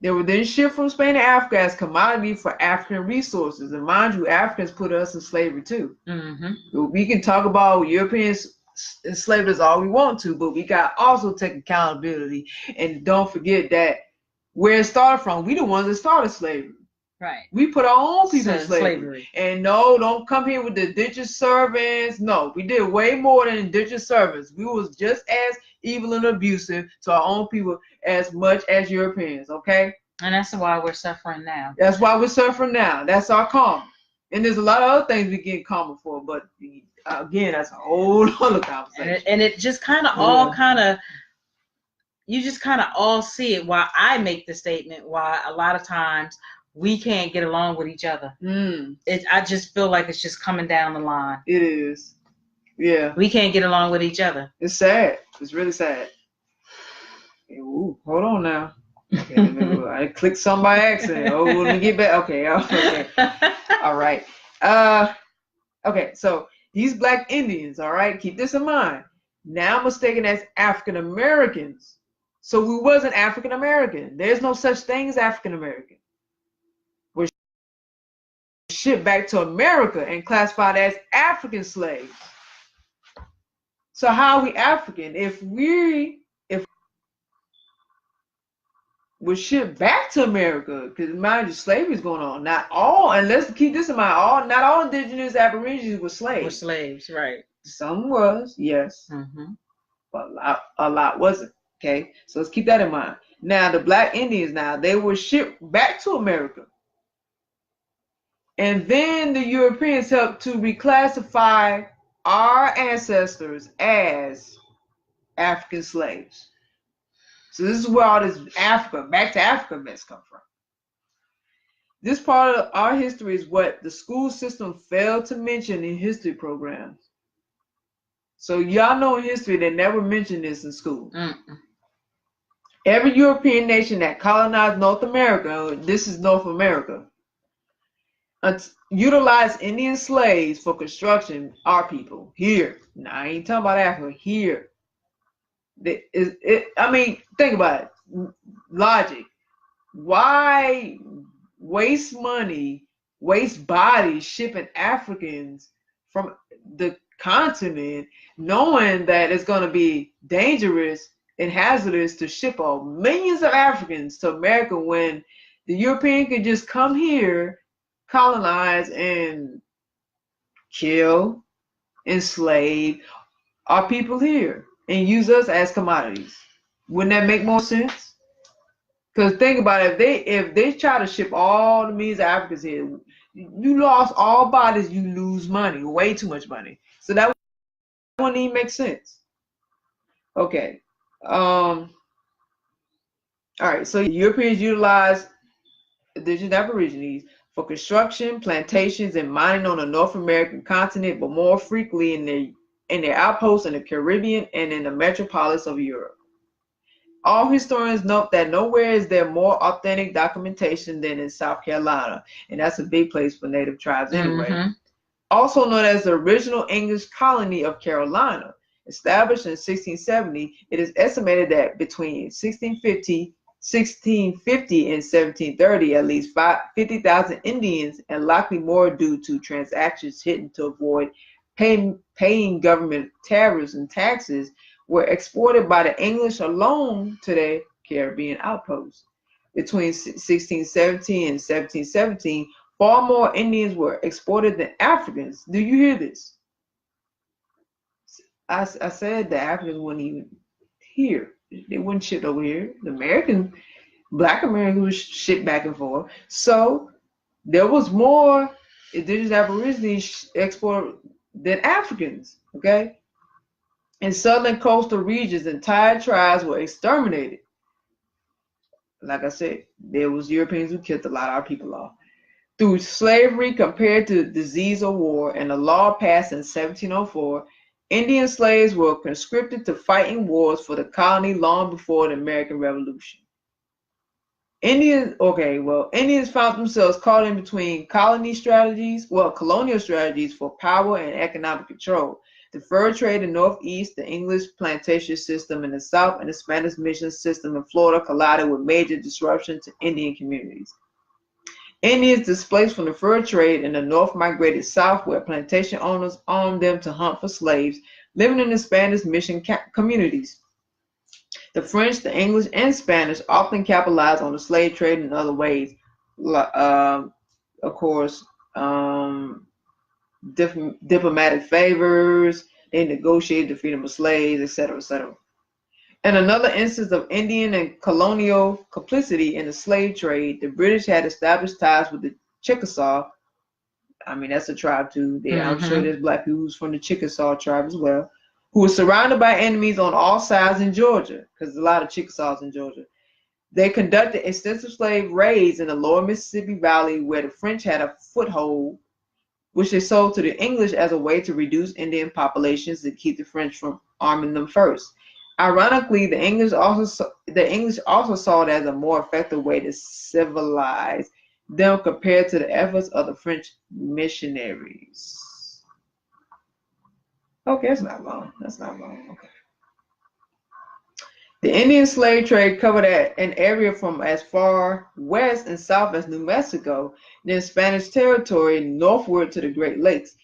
They were then shipped from Spain to Africa as commodity for African resources. And mind you, Africans put us in slavery too. We can talk about Europeans enslaved us all we want to, but we got also take accountability and don't forget that where it started from, we the ones that started slavery. Right. We put our own people in slavery. And no, don't come here with the indigenous servants. No, we did way more than indigenous servants. We was just as evil and abusive to our own people as much as Europeans, okay? And that's why we're suffering now. That's why we're suffering now. That's our karma. And there's a lot of other things we get karma for, but again, that's a whole other conversation. And it just kind of all kind of, you just kind of all see it why I make the statement, why a lot of times we can't get along with each other. I just feel like it's just coming down the line. It is. Yeah. We can't get along with each other. It's sad. It's really sad. Ooh, hold on now. Okay, I clicked something by accident. Oh, let me get back. Okay. All right. Okay, so these black Indians, all right, keep this in mind. Now mistaken as African Americans. So we wasn't African American. There's no such thing as African American. We're shipped back to America and classified as African slaves. So how are we African? If we're shipped back to America, because mind you, slavery is going on. Not all, and let's keep this in mind, not all indigenous aborigines were slaves. Were slaves, right. Some was, yes. But a lot wasn't. Okay, so let's keep that in mind. Now, the black Indians, they were shipped back to America. And then the Europeans helped to reclassify our ancestors as African slaves. So this is where all this back to Africa mess come from. This part of our history is what the school system failed to mention in history programs. So y'all know in history they never mentioned this in school. Every European nation that colonized North America, this is North America, utilized Indian slaves for construction. Our people here. Now I ain't talking about Africa. Here. I mean, think about it. Logic. Why waste money, waste bodies shipping Africans from the continent, knowing that it's going to be dangerous and hazardous to ship all millions of Africans to America when the European could just come here, colonize, and kill, enslave our people here and use us as commodities? Wouldn't that make more sense? Because think about it, if they try to ship all the millions of Africans here, you lost all bodies, you lose money, way too much money. So that wouldn't even make sense. Okay. All right, so Europeans utilized indigenous aborigines for construction, plantations, and mining on the North American continent, but more frequently in their outposts in the Caribbean and in the metropolis of Europe. All historians note that nowhere is there more authentic documentation than in South Carolina, and that's a big place for Native tribes anyway. Also known as the original English colony of Carolina. Established in 1670, it is estimated that between 1650 and 1730, at least 50,000 Indians, and likely more due to transactions hidden to avoid paying government tariffs and taxes, were exported by the English alone to their Caribbean outposts. Between 1617 and 1717, far more Indians were exported than Africans. Do you hear this? I said the Africans wouldn't even here. They wouldn't ship over here. The Black Americans would ship back and forth. So there was more indigenous aborigines export than Africans. Okay, in southern coastal regions, entire tribes were exterminated. Like I said, there was Europeans who killed a lot of our people off through slavery compared to disease or war, and a law passed in 1704. Indian slaves were conscripted to fight in wars for the colony long before the American Revolution. Indians found themselves caught in between colonial strategies for power and economic control. The fur trade in the Northeast, the English plantation system in the South, and the Spanish mission system in Florida collided with major disruption to Indian communities. Indians displaced from the fur trade in the North migrated south, where plantation owners armed them to hunt for slaves living in the Spanish mission communities. The French, the English, and Spanish often capitalized on the slave trade in other ways. Of course, diplomatic favors, they negotiated the freedom of slaves, etc., etc. In another instance of Indian and colonial complicity in the slave trade, the British had established ties with the Chickasaw. I mean, that's a tribe too. I'm sure there's black people who's from the Chickasaw tribe as well, who were surrounded by enemies on all sides in Georgia, because there's a lot of Chickasaws in Georgia. They conducted extensive slave raids in the lower Mississippi Valley, where the French had a foothold, which they sold to the English as a way to reduce Indian populations and keep the French from arming them first. Ironically, the English also saw it as a more effective way to civilize them compared to the efforts of the French missionaries. Okay, that's not long. Okay. The Indian slave trade covered an area from as far west and south as New Mexico, then Spanish territory northward to the Great Lakes.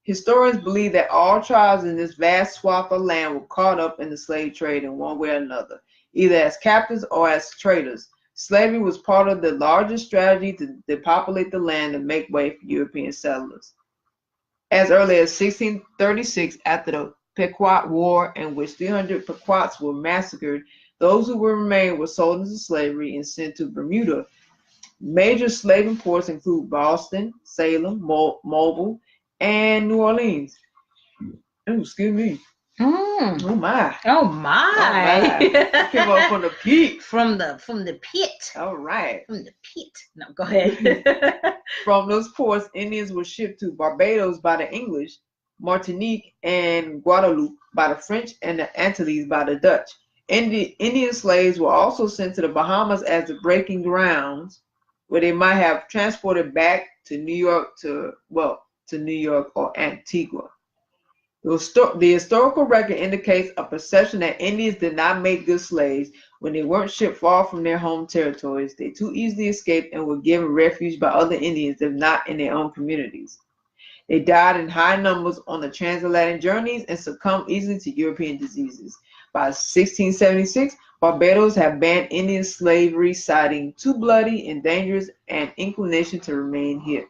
Historians believe that all tribes in this vast swath of land were caught up in the slave trade in one way or another, either as captives or as traders. Slavery was part of the larger strategy to depopulate the land and make way for European settlers. As early as 1636, after the Pequot War, in which 300 Pequots were massacred, those who remained were sold into slavery and sent to Bermuda. Major slave ports include Boston, Salem, Mobile, and New Orleans. Oh, excuse me. Oh my. Oh my. Came up from the pit. From the pit. All right. From the pit. No, go ahead. From those ports, Indians were shipped to Barbados by the English, Martinique and Guadeloupe by the French, and the Antilles by the Dutch. Indian slaves were also sent to the Bahamas as the breaking grounds, where they might have transported back to New York to New York or Antigua. The historical record indicates a perception that Indians did not make good slaves when they weren't shipped far from their home territories. They too easily escaped and were given refuge by other Indians, if not in their own communities. They died in high numbers on the transatlantic journeys and succumbed easily to European diseases. By 1676, Barbados had banned Indian slavery, citing too bloody and dangerous an inclination to remain here.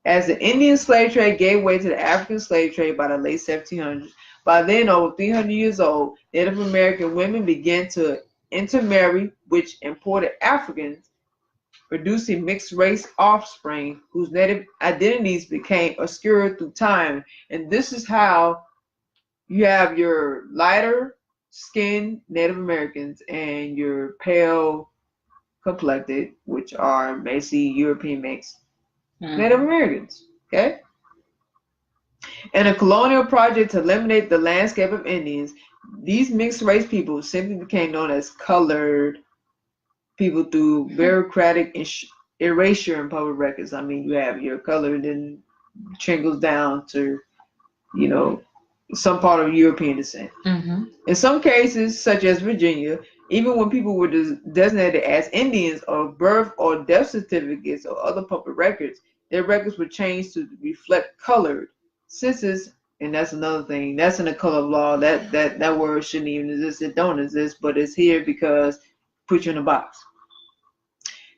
As the Indian slave trade gave way to the African slave trade by the late 1700s, by then over 300 years old, Native American women began to intermarry with imported Africans, producing mixed-race offspring whose native identities became obscured through time. And this is how you have your lighter-skinned Native Americans and your pale-complected, which are basically European mixed Native Americans. Okay? In a colonial project to eliminate the landscape of Indians, these mixed-race people simply became known as colored people through bureaucratic erasure in public records. I mean, you have your colored and trickles down to, some part of European descent. Mm-hmm. In some cases, such as Virginia, even when people were designated as Indians or birth or death certificates or other public records, their records were changed to reflect colored census. And that's another thing. That's in the color law. That word shouldn't even exist. It don't exist, but it's here because put you in a box.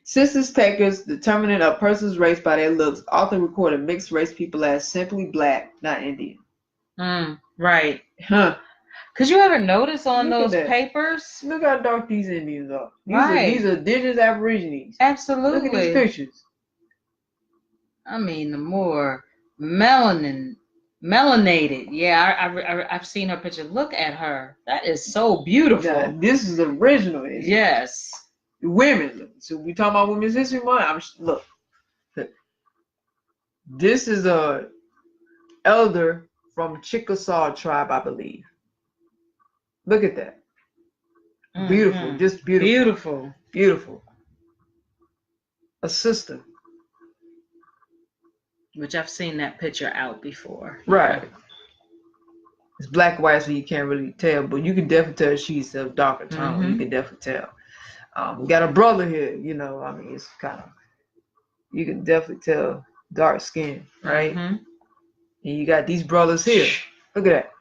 Census takers determining a person's race by their looks often recorded mixed race people as simply black, not Indian. Right. Huh. Cause you ever notice on Look at those that. papers? Look how dark these Indians are. Right. These are indigenous Aborigines. Absolutely. Look at these pictures. I mean, the more melanated. Yeah, I've seen her picture. Look at her. That is so beautiful. Yeah, this is the original. Yes. Women. So we talking about Women's History Month. Look. This is a elder from Chickasaw tribe, I believe. Look at that. Beautiful. Mm-hmm. Just beautiful. Beautiful. Beautiful. A sister. Which I've seen that picture out before. Right. Yeah. It's black and white, so you can't really tell, but you can definitely tell she's of darker tone. Mm-hmm. You can definitely tell. We got a brother here, I mean, it's kind of, you can definitely tell dark skin, right? Mm-hmm. And you got these brothers here. Look at that.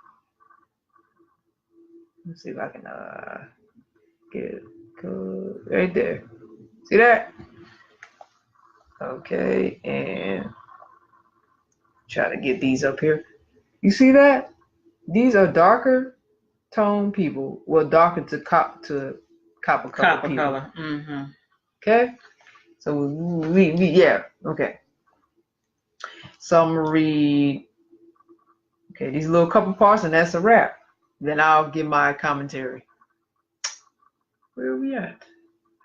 Let's see if I can get it right there. See that? Okay, and try to get these up here. You see that? These are darker tone people. Well, darker to copper color people. Color. Mm-hmm. Okay, so we yeah. Okay. So I'm gonna read. Okay, these little couple parts, and that's a wrap. Then I'll give my commentary. Where are we at?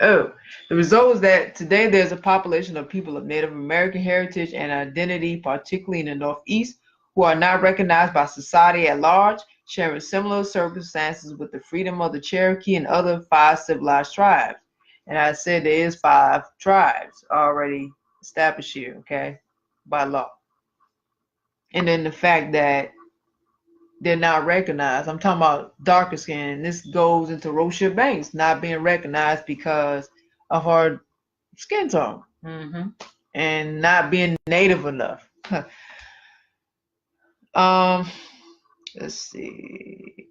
Oh, the result is that today there's a population of people of Native American heritage and identity, particularly in the Northeast, who are not recognized by society at large, sharing similar circumstances with the freedom of the Cherokee and other 5 civilized tribes. And I said there is 5 tribes already established here, okay, by law. And then the fact that they're not recognized. I'm talking about darker skin. This goes into Roicia Banks not being recognized because of her skin tone. Mm-hmm. And not being native enough. Let's see.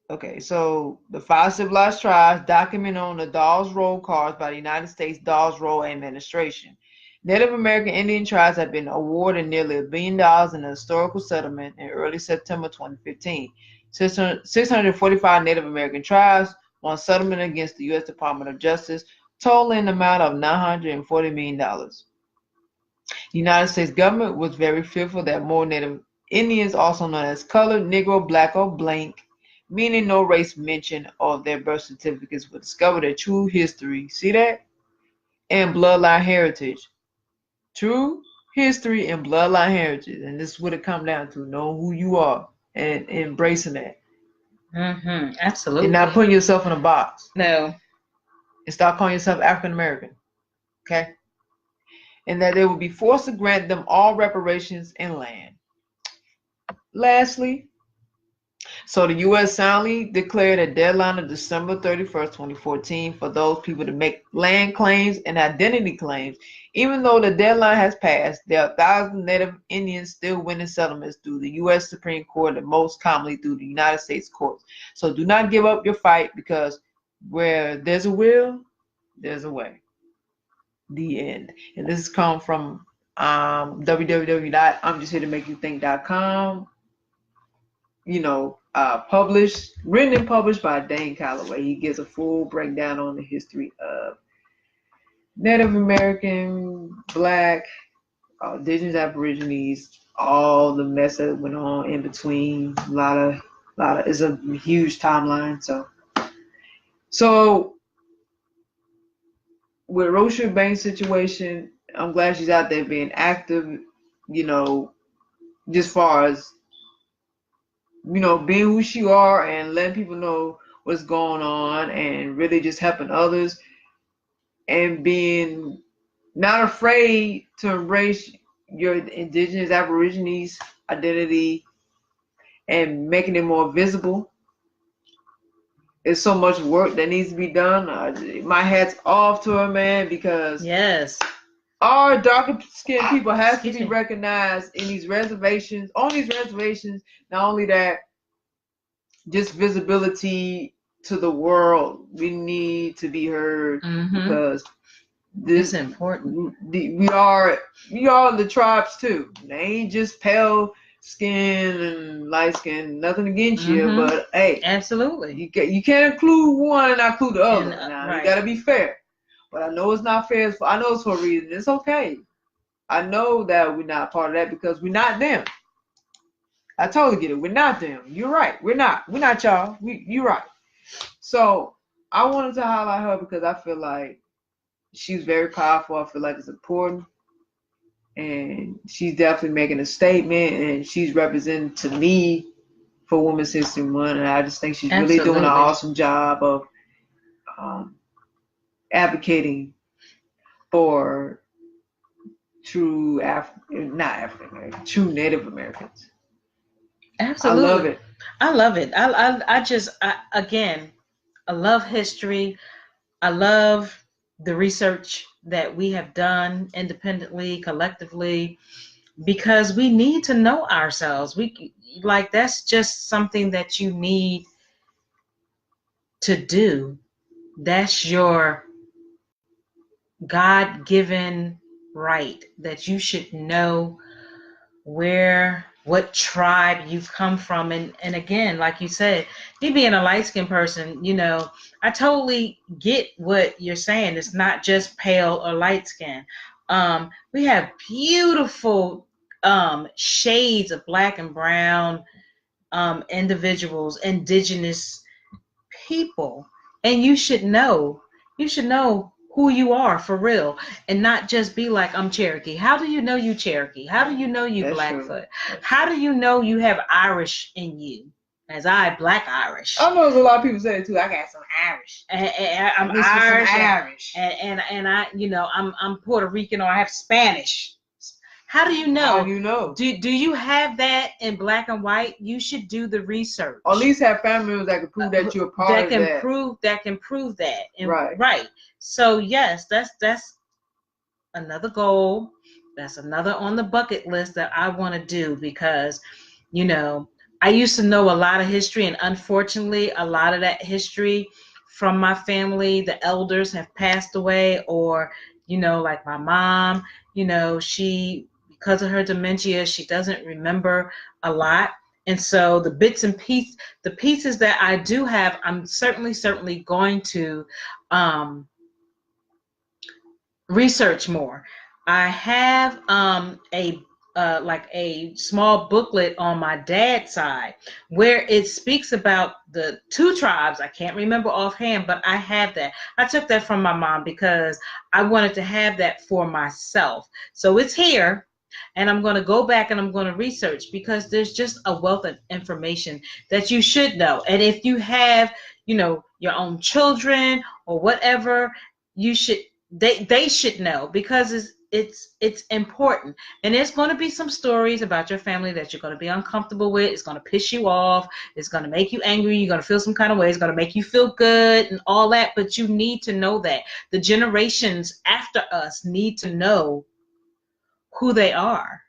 Okay, so the 5 civilized tribes documented on the Dawes Roll cards by the United States Dawes Roll Administration. Native American Indian tribes have been awarded nearly $1 billion in a historical settlement in early September 2015. 645 Native American tribes won settlement against the U.S. Department of Justice, totaling the amount of $940 million. The United States government was very fearful that more Native Indians, also known as colored, Negro, black, or blank, meaning no race mentioned of their birth certificates, would discover their true history. See that? And bloodline heritage. True history and bloodline heritage. And this is what it comes down to. Know who you are and embracing that. Mm-hmm. Absolutely. And not putting yourself in a box. No. And start calling yourself African American. Okay? And that they will be forced to grant them all reparations and land. Lastly, so the U.S. soundly declared a deadline of December 31st, 2014 for those people to make land claims and identity claims. Even though the deadline has passed, there are thousands of Native Indians still winning settlements through the U.S. Supreme Court and most commonly through the United States courts. So do not give up your fight, because where there's a will, there's a way. The end. And this has come from www.imjustheretomakeyouthink.com. Written and published by Dane Calloway. He gives a full breakdown on the history of Native American, Black, Indigenous Aborigines, all the mess that went on in between. A lot of, it's a huge timeline. So with Roicia Banks' situation, I'm glad she's out there being active, just far as being who she are and letting people know what's going on and really just helping others and being not afraid to embrace your Indigenous Aborigines identity and making it more visible. There's so much work that needs to be done. My hat's off to her, man, because Yes. our darker skinned people has to be recognized in these reservations, on these reservations. Not only that, just visibility to the world. We need to be heard because this is important. We are the tribes too. They ain't just pale skin and light skin. Nothing against you, but hey, absolutely, you can't include one and not include the other. Now right. You gotta be fair. But I know it's not fair. I know it's for a reason. It's okay. I know that we're not part of that because we're not them. I totally get it. We're not them. You're right. We're not. We're not y'all. You're right. So I wanted to highlight her because I feel like she's very powerful. I feel like it's important. And she's definitely making a statement, and she's representing to me for Women's History Month. And I just think she's really doing an awesome job of advocating for true true Native Americans. Absolutely. I love it. I love it. I love history. I love the research that we have done independently, collectively, because we need to know ourselves. That's just something that you need to do. That's your God-given right, that you should know what tribe you've come from. And again, like you said, me being a light-skinned person, I totally get what you're saying. It's not just pale or light skin. We have beautiful shades of black and brown individuals, indigenous people, and you should know who you are for real, and not just be like, I'm Cherokee. How do you know you Cherokee? How do you know you Blackfoot? How do you know you have Irish in you? As Black Irish. I know there's a lot of people say it too. I got some Irish. I'm Irish. And I, I'm Puerto Rican, or I have Spanish. How do you know? How do you know? Do you have that in black and white? You should do the research. Or at least have family members that can prove that you're a part of that. That can prove that. And, right. Right. So yes, that's another goal. That's another on the bucket list that I want to do, because, I used to know a lot of history, and unfortunately, a lot of that history from my family, the elders have passed away, or, like my mom, she, because of her dementia, she doesn't remember a lot. And so the bits and the pieces that I do have, I'm certainly going to research more. I have a small booklet on my dad's side where it speaks about the two tribes. I can't remember offhand, but I have that. I took that from my mom because I wanted to have that for myself. So it's here, and I'm going to go back and I'm going to research, because there's just a wealth of information that you should know. And if you have, your own children or whatever, you should they should know, because it's important. And there's going to be some stories about your family that you're going to be uncomfortable with. It's going to piss you off. It's going to make you angry. You're going to feel some kind of way. It's going to make you feel good and all that. But you need to know that the generations after us need to know who they are,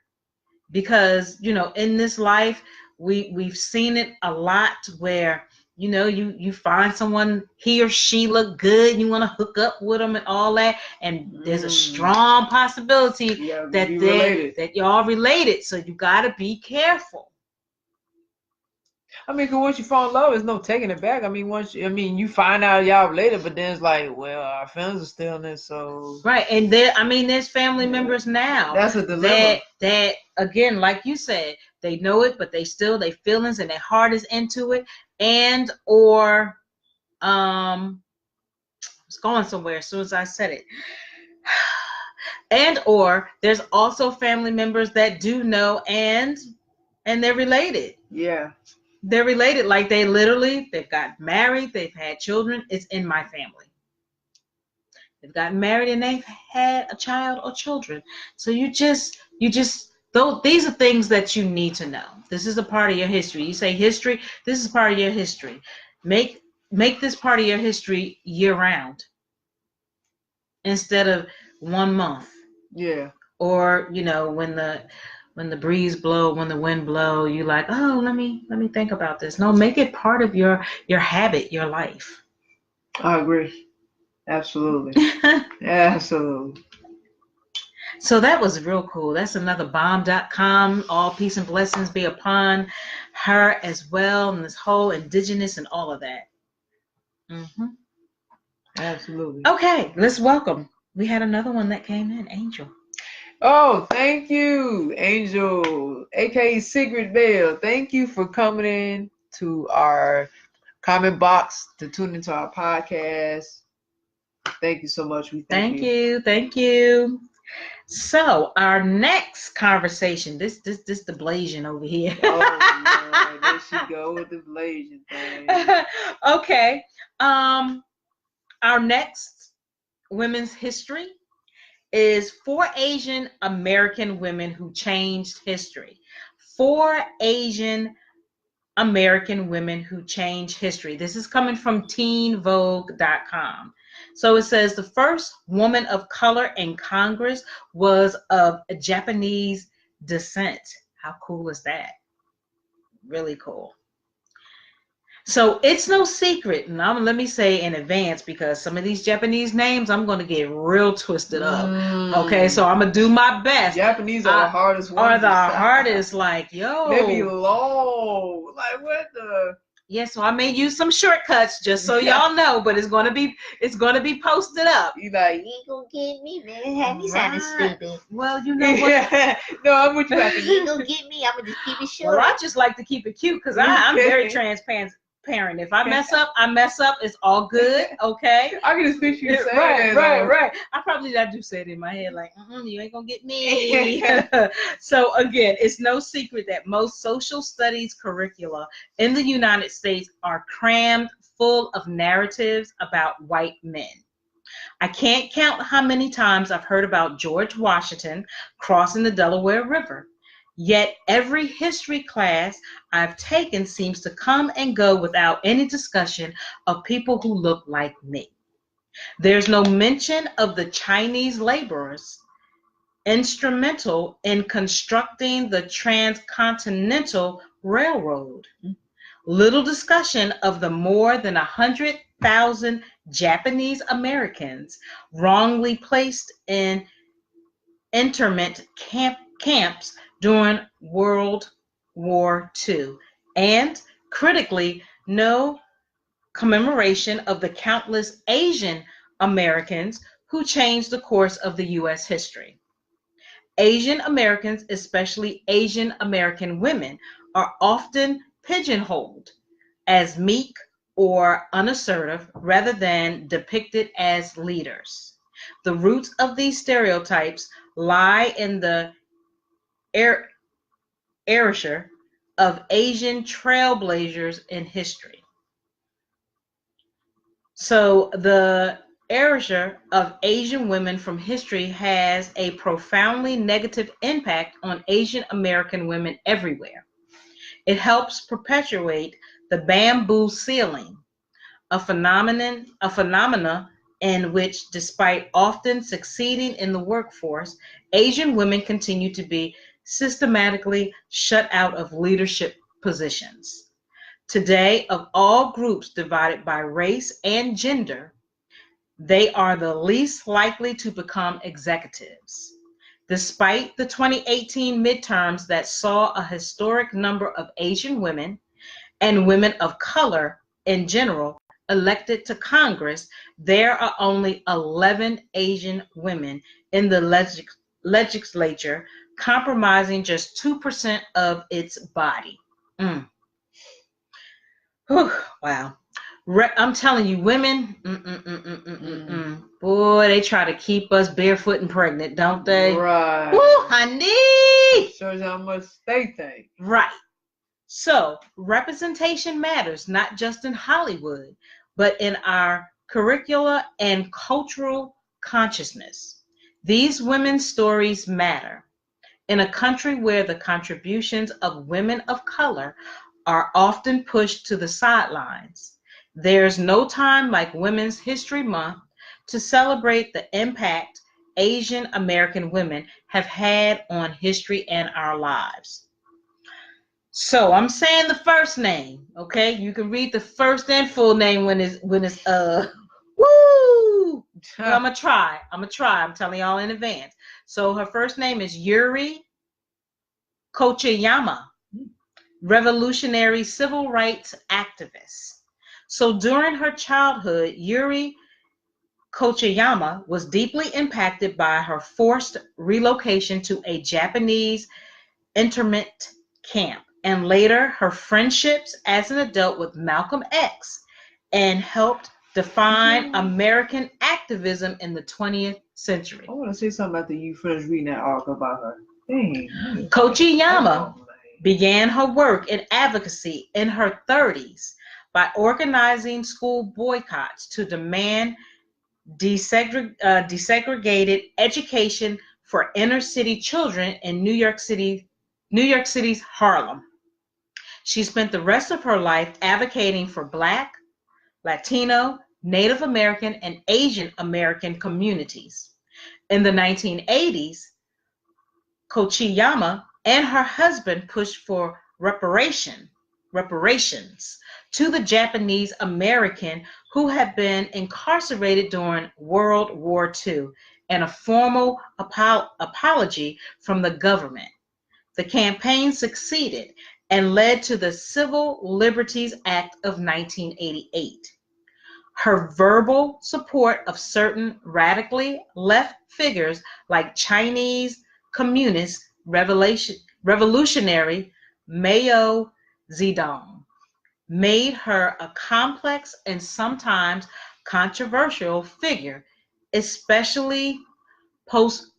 because in this life we've seen it a lot where you find someone, he or she look good, and you want to hook up with them and all that, and there's a strong possibility that y'all related. So you got to be careful. I mean, because once you fall in love, there's no taking it back. I mean, you find out y'all related, but then it's like, well, our feelings are still in this, so right. And there's family members now. That's a dilemma. That again, like you said, they know it, but they feelings and their heart is into it, and or it's going somewhere as soon as I said it. And or there's also family members that do know and they're related. Yeah. They're related, like they've got married, they've had children. It's in my family. They've gotten married and they've had a child or children. So you just Though these are things that you need to know. This is a part of your history. You say history, this is part of your history. Make this part of your history year round instead of 1 month. Yeah. Or, when the breeze blow, when the wind blow, you like, oh, let me think about this. No, make it part of your habit, your life. I agree. Absolutely. Absolutely. So that was real cool. That's another bomb.com. All peace and blessings be upon her as well, and this whole indigenous and all of that. Absolutely. Okay, let's welcome. We had another one that came in, Angel. Oh, thank you, Angel, aka Secret Bell. Thank you for coming in to our comment box to tune into our podcast. Thank you so much. We thank you. Thank you. So our next conversation, this the blazing over here. Oh Lord, there she go with the blazing thing. Okay. Our next women's history is 4 Asian American women who changed history. 4 Asian American women who changed history. This is coming from teenvogue.com. So it says the first woman of color in Congress was of Japanese descent. How cool is that? Really cool. So it's no secret, and let me say in advance, because some of these Japanese names I'm going to get real twisted up. Okay, so I'm gonna do my best. Japanese are the hardest ones. Are the hardest, like, yo. They be long. Like, what the? Yeah, so I may use some shortcuts just so y'all know, but it's gonna be posted up. You like, you ain't gonna get me, man. Have me sounding stupid. Well, you know what? No, I'm with you. Like, You ain't gonna get me. I'm gonna just keep it short. Well, I just like to keep it cute because I'm very transparent. If I mess up, I mess up. It's all good, okay? I can just picture you saying that. Right. I probably do say it in my head, like, you ain't gonna get me. So again, it's no secret that most social studies curricula in the United States are crammed full of narratives about white men. I can't count how many times I've heard about George Washington crossing the Delaware River. Yet every history class I've taken seems to come and go without any discussion of people who look like me. There's no mention of the Chinese laborers instrumental in constructing the transcontinental railroad. Little discussion of the more than 100,000 Japanese Americans wrongly placed in internment camps during World War II, and critically, no commemoration of the countless Asian Americans who changed the course of the U.S. history. Asian Americans, especially Asian American women, are often pigeonholed as meek or unassertive rather than depicted as leaders. The roots of these stereotypes lie in the erasure of Asian trailblazers in history. So the erasure of Asian women from history has a profoundly negative impact on Asian American women everywhere. It helps perpetuate the bamboo ceiling, a phenomena in which, despite often succeeding in the workforce, Asian women continue to be systematically shut out of leadership positions. Today, of all groups divided by race and gender, they are the least likely to become executives. Despite the 2018 midterms that saw a historic number of Asian women and women of color in general elected to Congress, there are only 11 Asian women in the legislature, comprising just 2% of its body. Whew, wow. I'm telling you, women, boy, they try to keep us barefoot and pregnant, don't they? Right. Woo, honey! Shows you how much they think. Right. So, representation matters, not just in Hollywood, but in our curricula and cultural consciousness. These women's stories matter. In a country where the contributions of women of color are often pushed to the sidelines, there's no time like Women's History Month to celebrate the impact Asian American women have had on history and our lives. So I'm saying the first name, okay? You can read the first and full name when it's woo. But I'm gonna try. I'm telling y'all in advance. So her first name is Yuri Kochiyama, revolutionary civil rights activist. So during her childhood, Yuri Kochiyama was deeply impacted by her forced relocation to a Japanese internment camp, and later her friendships as an adult with Malcolm X, and helped define American activism in the 20th century. I want to say something after you finish reading that article about her. Dang. Kochiyama began her work in advocacy in her 30s by organizing school boycotts to demand desegregated education for inner city children in New York City's Harlem. She spent the rest of her life advocating for Black, Latino, Native American, and Asian American communities. In the 1980s, Kochiyama and her husband pushed for reparations to the Japanese American who had been incarcerated during World War II, and a formal apology from the government. The campaign succeeded and led to the Civil Liberties Act of 1988. Her verbal support of certain radically left figures like Chinese Communist revolutionary Mao Zedong made her a complex and sometimes controversial figure, especially post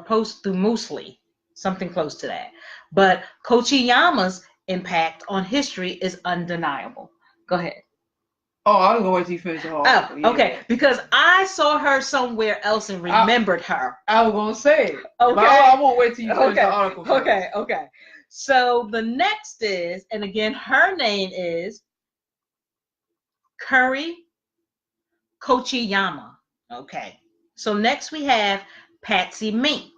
posthumously, something close to that. But Kochiyama's impact on history is undeniable. Go ahead. Oh, I was gonna wait till you finish the whole article. Oh, okay. Because I saw her somewhere else and remembered her. I was gonna say it. Okay. But I won't wait till you finish the article. Okay. So the next is, and again, her name is Curry Kochiyama. Okay. So next we have Patsy Mink.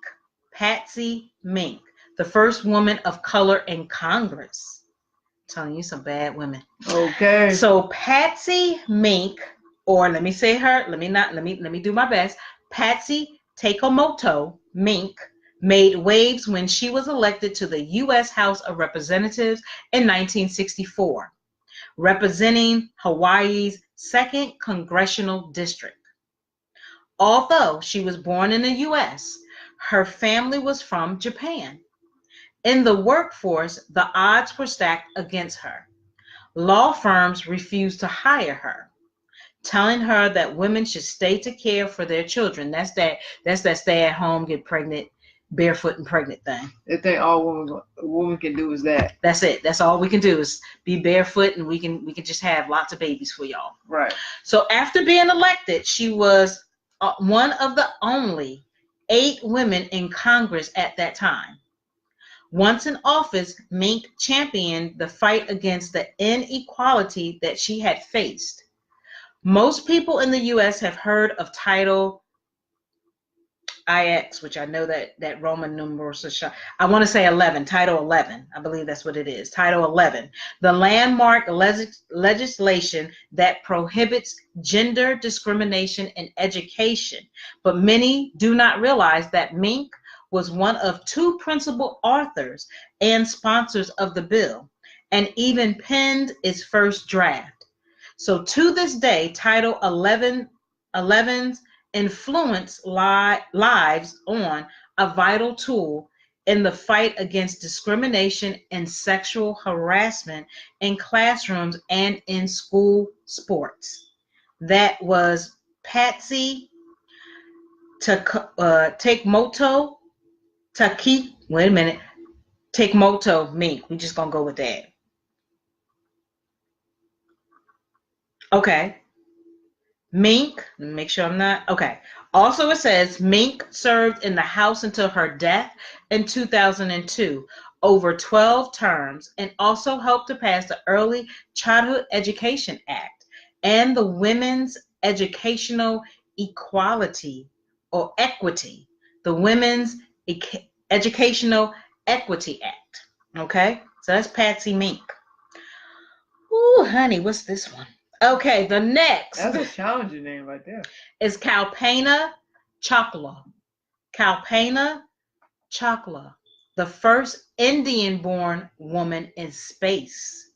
Patsy Mink, the first woman of color in Congress. I'm telling you, some bad women. Okay. So Patsy Mink, or let me say her, let me do my best. Patsy Takemoto Mink made waves when she was elected to the U.S. House of Representatives in 1964, representing Hawaii's 2nd Congressional District. Although she was born in the U.S., her family was from Japan. In the workforce, the odds were stacked against her. Law firms refused to hire her, telling her that women should stay to care for their children. That's that stay at home, get pregnant, barefoot and pregnant thing. They think all woman can do is that. That's it. That's all we can do is be barefoot, and we can just have lots of babies for y'all. Right. So after being elected, she was one of the only 8 women in Congress at that time. Once in office, Mink championed the fight against the inequality that she had faced. Most people in the U.S. have heard of Title IX, which I know that Roman numerals are. I want to say 11, Title 11. I believe that's what it is. Title 11, the landmark legislation that prohibits gender discrimination in education. But many do not realize that Mink was one of 2 principal authors and sponsors of the bill, and even penned its first draft. So to this day, Title 11's influence lives on, a vital tool in the fight against discrimination and sexual harassment in classrooms and in school sports. That was Patsy Takemoto Mink. We're just gonna go with that. Okay. Mink, make sure I'm not, okay. Also, it says Mink served in the House until her death in 2002, over 12 terms, and also helped to pass the Early Childhood Education Act and the Women's Educational Equality or Equity, the Women's Educational Equity Act. Okay, so that's Patsy Mink. Ooh, honey, what's this one? Okay, the next. That's a challenging name right there. Is Kalpana Chawla. Kalpana Chawla, the first Indian-born woman in space.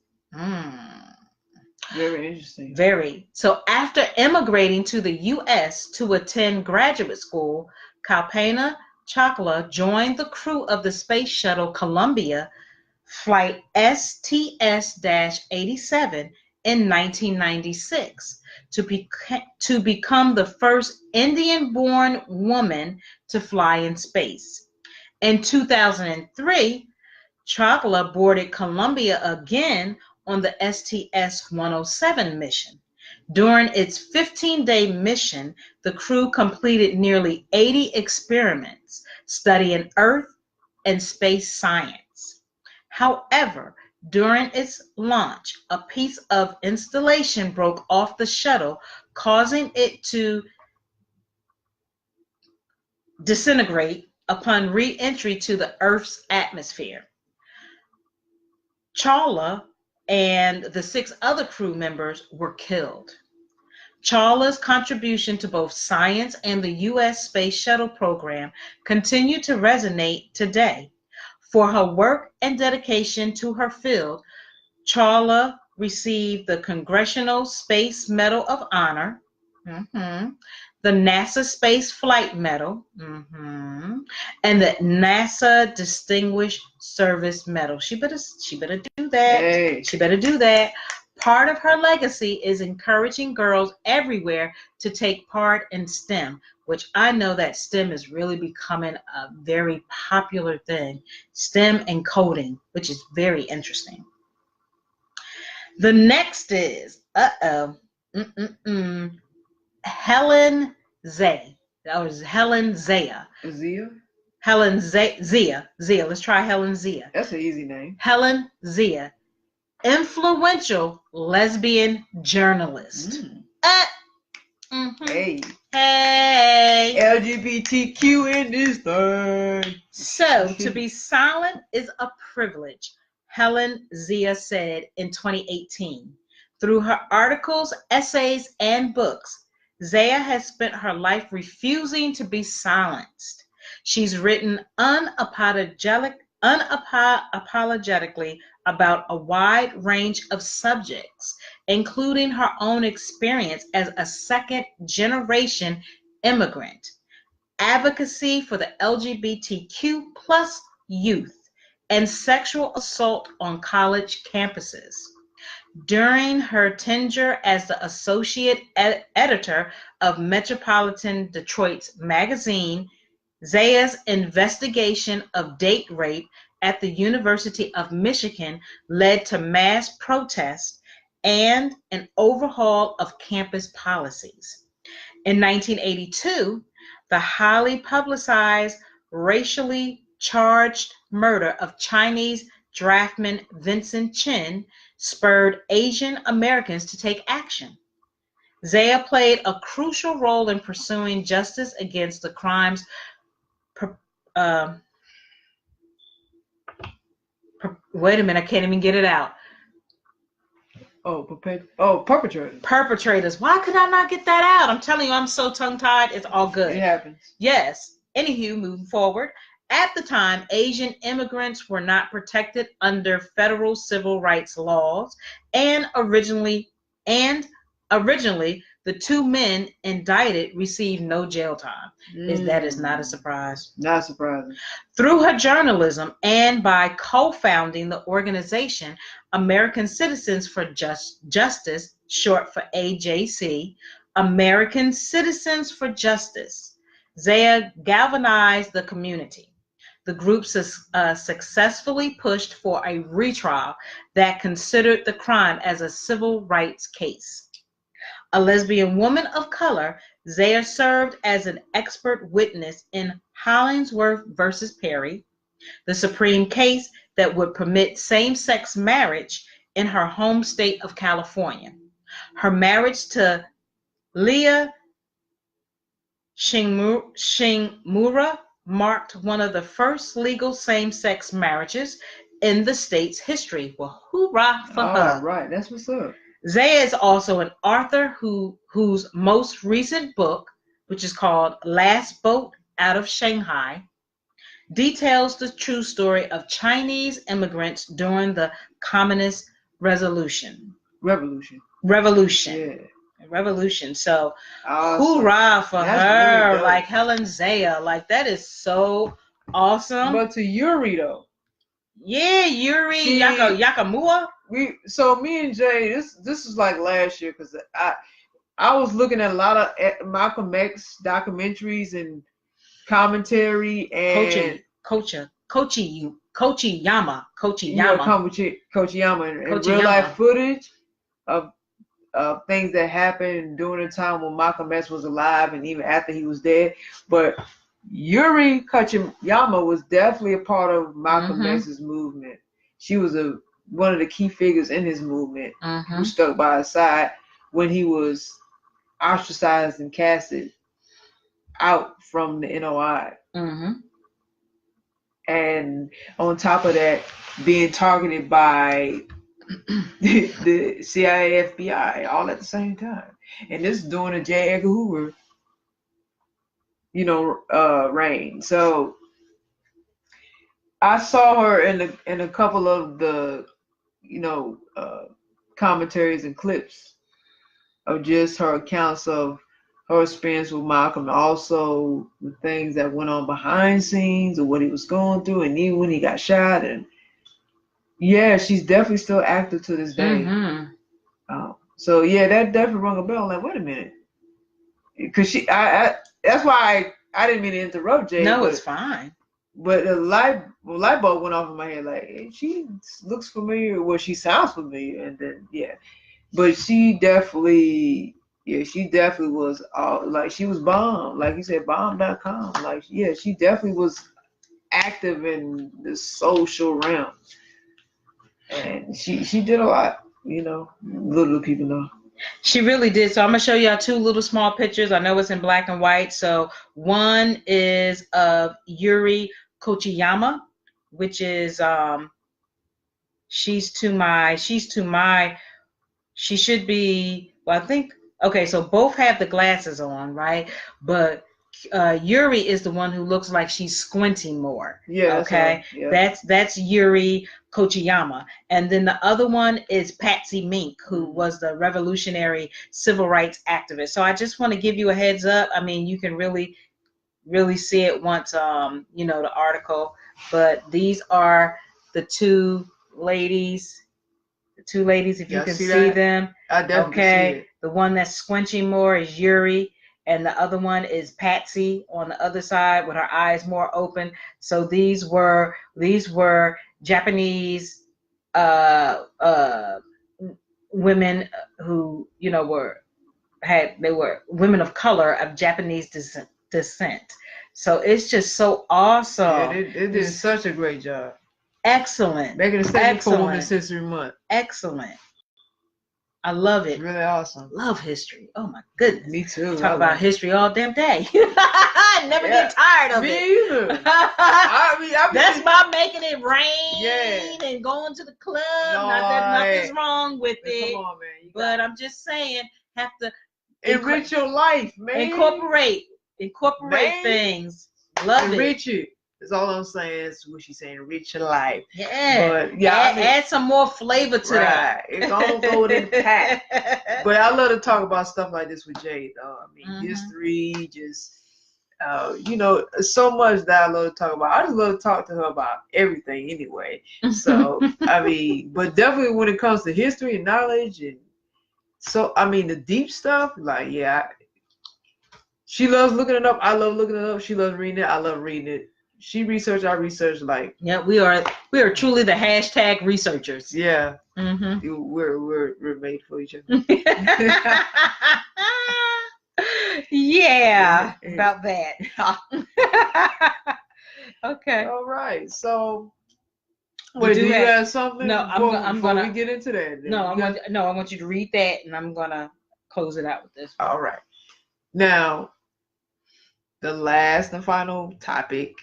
Very interesting. Very. So after immigrating to the U.S. to attend graduate school, Kalpana Chawla joined the crew of the Space Shuttle Columbia Flight STS-87 in 1996 to become the first Indian-born woman to fly in space. In 2003, Chawla boarded Columbia again on the STS-107 mission. During its 15-day mission, the crew completed nearly 80 experiments studying Earth and space science. However, during its launch, a piece of insulation broke off the shuttle, causing it to disintegrate upon re-entry to the Earth's atmosphere. Chawla and the 6 other crew members were killed. Chawla's contribution to both science and the U.S. Space Shuttle program continue to resonate today. For her work and dedication to her field, Chawla received the Congressional Space Medal of Honor, the NASA Space Flight Medal, and the NASA Distinguished Service Medal. She better do that. Hey. She better do that. Part of her legacy is encouraging girls everywhere to take part in STEM, which I know that STEM is really becoming a very popular thing. STEM and coding, which is very interesting. The next is, Helen Zay. That was Helen Zaya. Zia? Helen Zia. Let's try Helen Zia. That's an easy name. Helen Zia. Influential lesbian journalist. Hey. Hey. LGBTQ in this thing. So, to be silent is a privilege, Helen Zia said in 2018. Through her articles, essays, and books, Zaya has spent her life refusing to be silenced. She's written unapologetically about a wide range of subjects, including her own experience as a second-generation immigrant, advocacy for the LGBTQ plus youth, and sexual assault on college campuses. During her tenure as the associate editor of Metropolitan Detroit's magazine, Zaya's investigation of date rape at the University of Michigan led to mass protests and an overhaul of campus policies. In 1982, the highly publicized, racially charged murder of Chinese draftman Vincent Chin spurred Asian Americans to take action. Zaya played a crucial role in pursuing justice against the crimes wait a minute, I can't even get it out. Perpetrators. Perpetrators. Why could I not get that out? I'm telling you, I'm so tongue-tied. It's all good. It happens. Yes. Anywho, moving forward. At the time, Asian immigrants were not protected under federal civil rights laws, and originally, the 2 men indicted received no jail time. That is not a surprise. Not surprising. Through her journalism and by co-founding the organization American Citizens for Justice, short for AJC, American Citizens for Justice, Zaya galvanized the community. The group successfully pushed for a retrial that considered the crime as a civil rights case. A lesbian woman of color, Zaya served as an expert witness in Hollingsworth versus Perry, the Supreme case that would permit same-sex marriage in her home state of California. Her marriage to Leah Shingmura marked one of the first legal same-sex marriages in the state's history. Well, hoorah for her. All right, that's what's up. Zaya is also an author whose most recent book, which is called Last Boat Out of Shanghai, details the true story of Chinese immigrants during the Communist Revolution. Revolution. So, Awesome. hoorah for That's her! really dope. Like Helen Zaya, like that is so awesome. But to Yuri though. Yeah, Yuri Yakamura. So me and Jay, this is like last year because I was looking at a lot of Malcolm X documentaries and commentary and Kochiyama and real life footage of things that happened during the time when Malcolm X was alive and even after he was dead. But Yuri Kochiyama was definitely a part of Malcolm X's movement. She was one of the key figures in his movement who stuck by his side when he was ostracized and casted out from the NOI. And on top of that, being targeted by the CIA, FBI, all at the same time. And this is during the J. Edgar Hoover, reign. So I saw her in a couple of the, commentaries and clips of just her accounts of her experience with Malcolm, and also the things that went on behind scenes or what he was going through, and even when he got shot. And yeah, she's definitely still active to this day. So yeah, that definitely rung a bell. I'm like, wait a minute, because that's why I didn't mean to interrupt Jay. No, it's fine. But the light bulb went off in my head. Like, hey, she looks familiar. Well, she sounds familiar, and then but she definitely was like, she was bomb, like you said, bomb.com. Like, yeah, she definitely was active in the social realm, and she did a lot. Little people know. She really did. So I'm gonna show y'all two little small pictures. I know it's in black and white. So one is of Yuri Kochiyama, which is she should be, well, I think, okay, so both have the glasses on, right? But Yuri is the one who looks like she's squinting more. Yeah. Okay. That's Yuri Kochiyama. And then the other one is Patsy Mink, who was the revolutionary civil rights activist. So I just want to give you a heads up. I mean, you can really see it once the article. But these are the two ladies. If you can see them. I definitely see it. The one that's squinching more is Yuri, and the other one is Patsy on the other side with her eyes more open. So these were Japanese women who were women of color of Japanese descent. So it's just so awesome. Yeah, they did such a great job. Excellent. Making a statement for Women's History Month. Excellent. I love it. Really awesome. Love history. Oh my goodness. Me too. Talk about history all damn day. I never get tired of it. Me either. That's why making it rain and going to the club. Not that nothing's wrong with it. Come on, man. But I'm just saying, have to enrich your life, man. Incorporate things. Love enrich it. That's all I'm saying. Is what she's saying. Enrich your life. Yeah. But add some more flavor to that. It's all go in pack. But I love to talk about stuff like this with Jade, though. I mean, history, just so much that I love to talk about. I just love to talk to her about everything anyway. So I mean, but definitely when it comes to history and knowledge, and so I mean the deep stuff, like she loves looking it up. I love looking it up. She loves reading it. I love reading it. she researched, I researched. Like, yeah, we are truly the hashtag researchers. yeah, Mm-hmm. we're made for each other. Yeah, about that. Okay. All right. So, We wait, do do you have have something no. I'm before we gonna get into that? no. You got, I want you to read that, and I'm gonna close it out with this. all right. Now, the last and final topic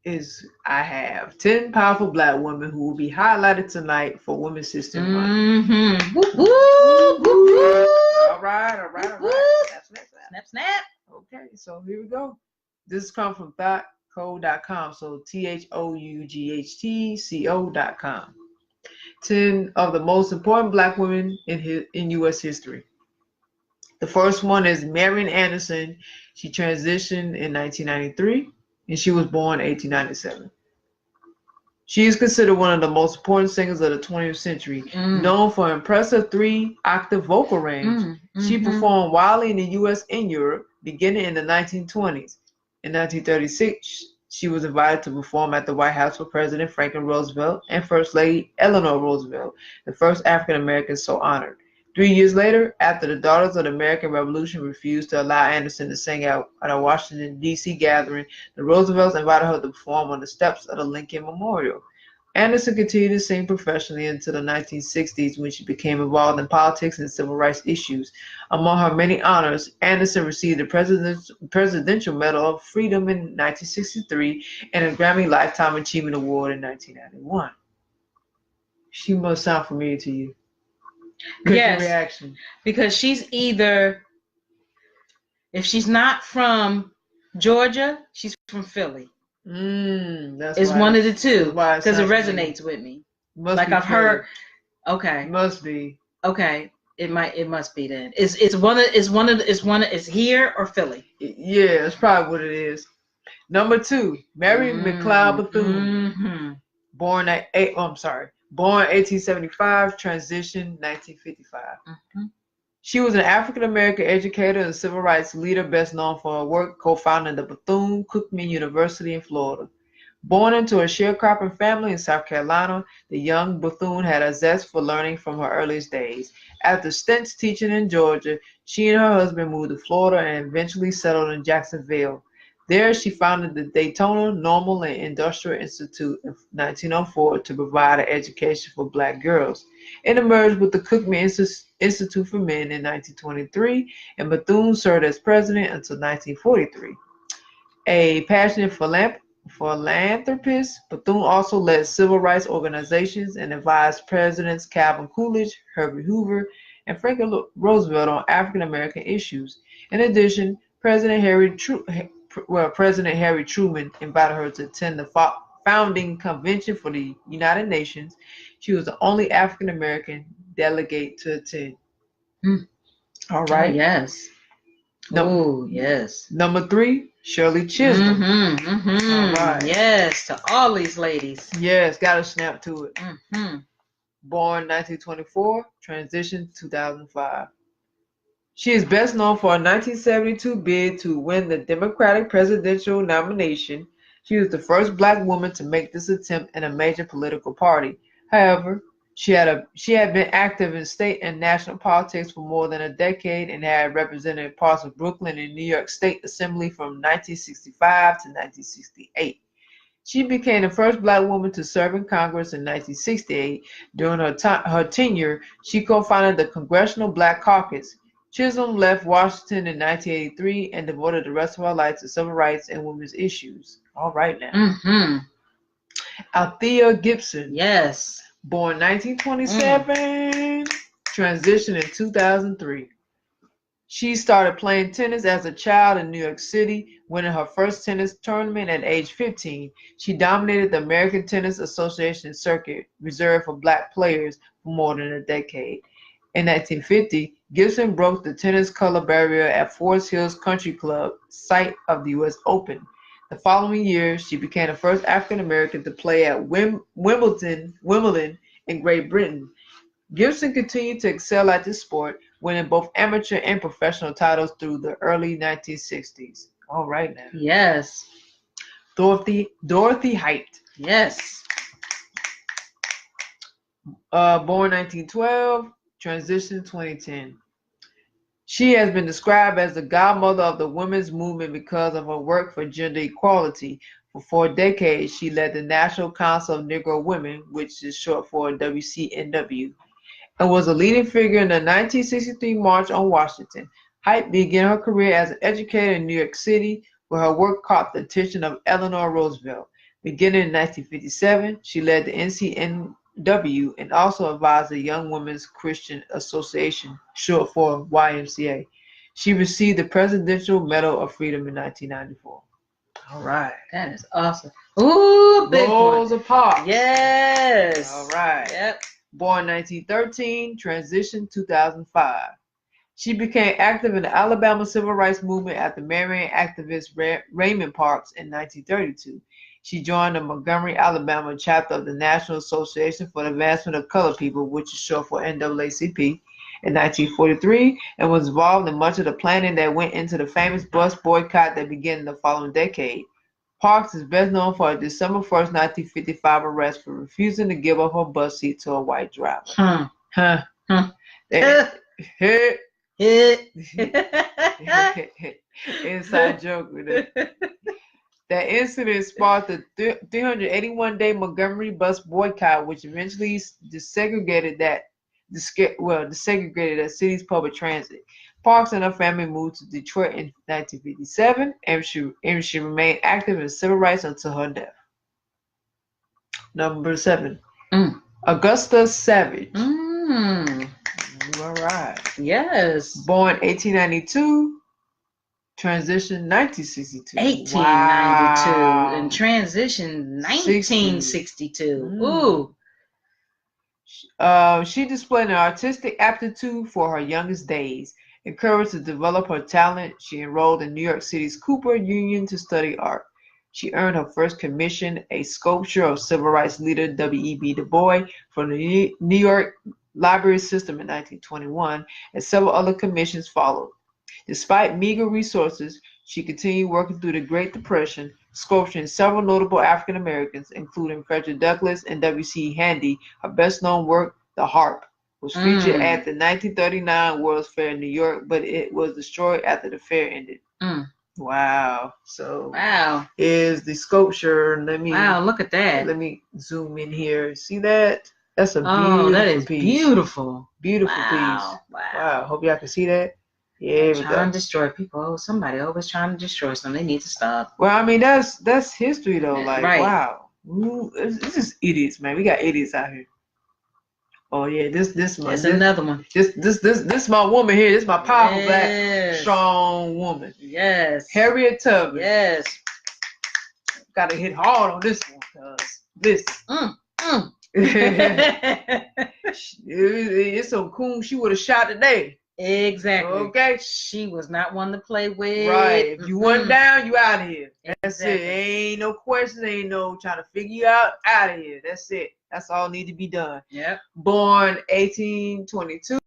is I have 10 powerful black women who will be highlighted tonight for Women's History Month. Mm-hmm. Whoop, Woo, whoop, whoop, woo. whoop. All right, all right, all Whoop, right. whoop. Snap, snap, snap. Snap, snap. Okay, so here we go. This comes from thoughtco.com. So THOUGHTCO.com. 10 of the most important black women in U.S. history. The first one is Marian Anderson. She transitioned in 1993 and she was born in 1897. She is considered one of the most important singers of the 20th century, known for an impressive 3-octave vocal range. She performed widely in the U.S. and Europe, beginning in the 1920s. In 1936, she was invited to perform at the White House for President Franklin Roosevelt and First Lady Eleanor Roosevelt, the first African American so honored. 3 years later, after the Daughters of the American Revolution refused to allow Anderson to sing at a Washington, D.C. gathering, the Roosevelts invited her to perform on the steps of the Lincoln Memorial. Anderson continued to sing professionally until the 1960s when she became involved in politics and civil rights issues. Among her many honors, Anderson received the Presidential Medal of Freedom in 1963 and a Grammy Lifetime Achievement Award in 1991. She must sound familiar to you. Yes, Reaction. because she's either, if she's not from Georgia, she's from Philly. That's it's why one of the two because it resonates with me. Must like be I've Philly. heard. Okay. Must be. Okay. It must be then. It's here or Philly. Yeah, it's probably what it is. Number 2, Mary McLeod Bethune. Born 1875, transition 1955. She was an African American educator and civil rights leader, best known for her work co-founding the Bethune-Cookman University in Florida. Born into a sharecropping family in South Carolina, the young Bethune had a zest for learning from her earliest days. After stints teaching in Georgia, she and her husband moved to Florida and eventually settled in Jacksonville. There, she founded the Daytona Normal and Industrial Institute in 1904 to provide an education for black girls. It emerged with the Cookman Institute for Men in 1923, and Bethune served as president until 1943. A passionate philanthropist, Bethune also led civil rights organizations and advised Presidents Calvin Coolidge, Herbert Hoover, and Franklin Roosevelt on African American issues. In addition, President Harry Truman invited her to attend the founding convention for the United Nations. She was the only African American delegate to attend. All right. Oh, yes. Oh, yes. Number 3, Shirley Chisholm. All right. Yes, to all these ladies. Yes, got to snap to it. Born 1924, transition 2005. She is best known for a 1972 bid to win the Democratic presidential nomination. She was the first black woman to make this attempt in a major political party. However, she had been active in state and national politics for more than a decade and had represented parts of Brooklyn and New York State Assembly from 1965 to 1968. She became the first black woman to serve in Congress in 1968. During her tenure, she co-founded the Congressional Black Caucus. Chisholm left Washington in 1983 and devoted the rest of her life to civil rights and women's issues. All right now. Althea Gibson. Yes. Born 1927, transitioned in 2003. She started playing tennis as a child in New York City, winning her first tennis tournament at age 15. She dominated the American Tennis Association circuit, reserved for black players, for more than a decade. In 1950, Gibson broke the tennis color barrier at Forest Hills Country Club, site of the U.S. Open. The following year, she became the first African American to play at Wimbledon in Great Britain. Gibson continued to excel at this sport, winning both amateur and professional titles through the early 1960s. All right now. Yes. Dorothy Height. Yes. Born 1912, transition 2010. She has been described as the godmother of the women's movement because of her work for gender equality. For 4 decades, she led the National Council of Negro Women, which is short for WCNW, and was a leading figure in the 1963 March on Washington. Height began her career as an educator in New York City, where her work caught the attention of Eleanor Roosevelt. Beginning in 1957, she led the NCNW and also advised the Young Women's Christian Association, short for YMCA. She received the Presidential Medal of Freedom in 1994. All right. That is awesome. Ooh, big Rosa one. Parks. Yes. All right. Yep. Born 1913, transition 2005. She became active in the Alabama Civil Rights Movement after marrying activist Raymond Parks in 1932. She joined the Montgomery, Alabama chapter of the National Association for the Advancement of Colored People, which is short for NAACP, in 1943, and was involved in much of the planning that went into the famous bus boycott that began in the following decade. Parks is best known for her December 1st, 1955 arrest for refusing to give up her bus seat to a white driver. Inside joke with it. That incident sparked the 381-day Montgomery bus boycott, which eventually desegregated the city's public transit. Parks and her family moved to Detroit in 1957, and she remained active in civil rights until her death. Number 7. Augusta Savage. All right. Yes. Born 1892, transition 1962. 1892 Wow. and transition 1962. Ooh. She displayed an artistic aptitude for her youngest days. Encouraged to develop her talent, she enrolled in New York City's Cooper Union to study art. She earned her first commission, a sculpture of civil rights leader W.E.B. Du Bois, from the New York Library System in 1921, and several other commissions followed. Despite meager resources, she continued working through the Great Depression, sculpturing several notable African Americans, including Frederick Douglass and W.C. Handy. Her best-known work, The Harp, was featured at the 1939 World's Fair in New York, but it was destroyed after the fair ended. Wow. So is the sculpture. Look at that. Let me zoom in here. See that? That's a beautiful that is piece. Beautiful. Beautiful piece. Wow. Hope y'all can see that. Yeah, trying to destroy people. Oh, somebody always trying to destroy something. They need to stop. Well, I mean, that's history though. Like, wow. Ooh, this is idiots, man. We got idiots out here. Oh yeah, this another one. This my woman here. This my powerful black strong woman. Yes. Harriet Tubman. Yes. Gotta hit hard on this one, cause this. It's some coon she would have shot today. Exactly. Okay. She was not one to play with. Right. If you went down, you out of here. That's it. Ain't no questions. Ain't no trying to figure you out of here. That's it. That's all need to be done. Yeah. Born 1822.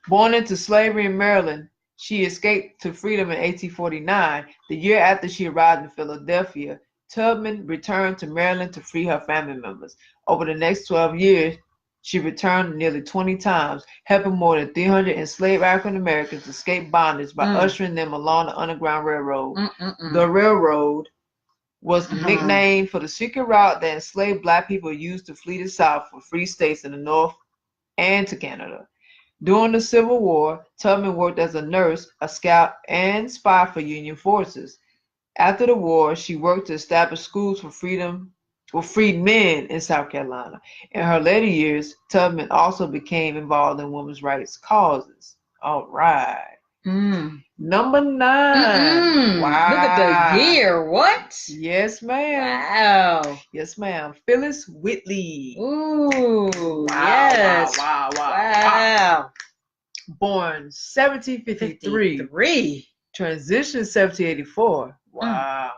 Born into slavery in Maryland, she escaped to freedom in 1849. The year after she arrived in Philadelphia, Tubman returned to Maryland to free her family members. Over the next 12 years, she returned nearly 20 times, helping more than 300 enslaved African Americans escape bondage by ushering them along the Underground Railroad. The railroad was the nickname for the secret route that enslaved black people used to flee the South for free states in the North and to Canada. During the Civil War, Tubman worked as a nurse, a scout, and spy for Union forces. After the war, she worked to establish schools for freed men in South Carolina. In her later years, Tubman also became involved in women's rights causes. All right. Number 9. Wow. Look at the year. What? Yes, ma'am. Wow. Yes, ma'am. Phyllis Whitley. Ooh. Yes. Wow. Born 1753. Transition 1784. Wow.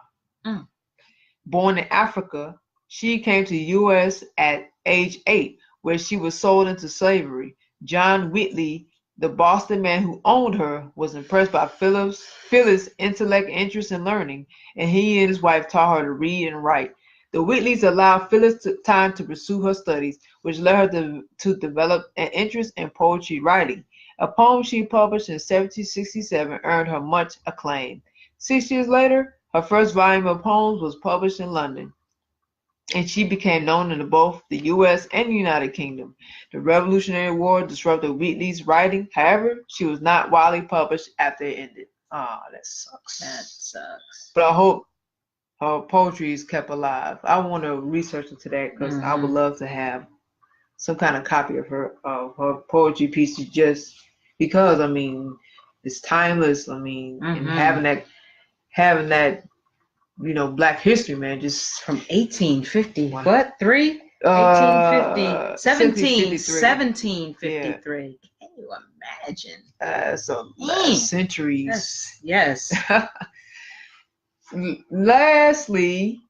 Born in Africa, she came to the U.S. at age 8, where she was sold into slavery. John Whitley The Boston man who owned her was impressed by Phyllis' intellect, interest, in learning, and he and his wife taught her to read and write. The Whitleys allowed Phyllis time to pursue her studies, which led her to develop an interest in poetry writing. A poem she published in 1767 earned her much acclaim. 6 years later, her first volume of poems was published in London, and she became known in both the U.S. and the United Kingdom. The Revolutionary War disrupted Wheatley's writing. However, she was not widely published after it ended. Ah, that sucks. That sucks. But I hope her poetry is kept alive. I want to research into that because I would love to have some kind of copy of her poetry pieces, just because I mean it's timeless. I mean, and having that Black history, man, just from 1850. Wow. What? 1850. 1753. Can you imagine? So centuries. Yes. Lastly,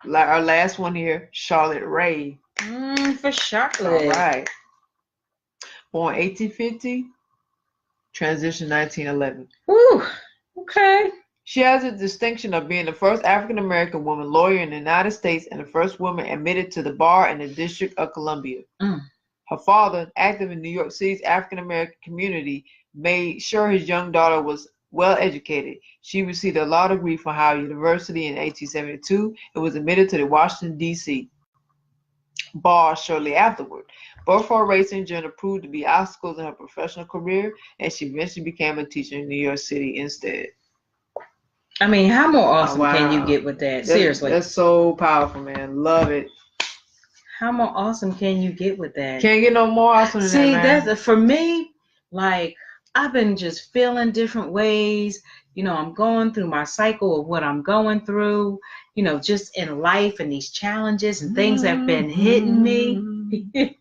our last one here, Charlotte Ray. For Charlotte. All right. Born 1850, transition 1911. Ooh, okay. She has the distinction of being the first African-American woman lawyer in the United States and the first woman admitted to the bar in the District of Columbia. Her father, active in New York City's African-American community, made sure his young daughter was well educated. She received a law degree from Howard University in 1872 and was admitted to the Washington, D.C. bar shortly afterward. Both her race and gender proved to be obstacles in her professional career, and she eventually became a teacher in New York City instead. I mean, how more awesome can you get with that? Seriously. That's so powerful, man. Love it. How more awesome can you get with that? Can't get no more awesome than that, man. That's for me, like, I've been just feeling different ways. I'm going through my cycle of what I'm going through, just in life and these challenges and things have been hitting me.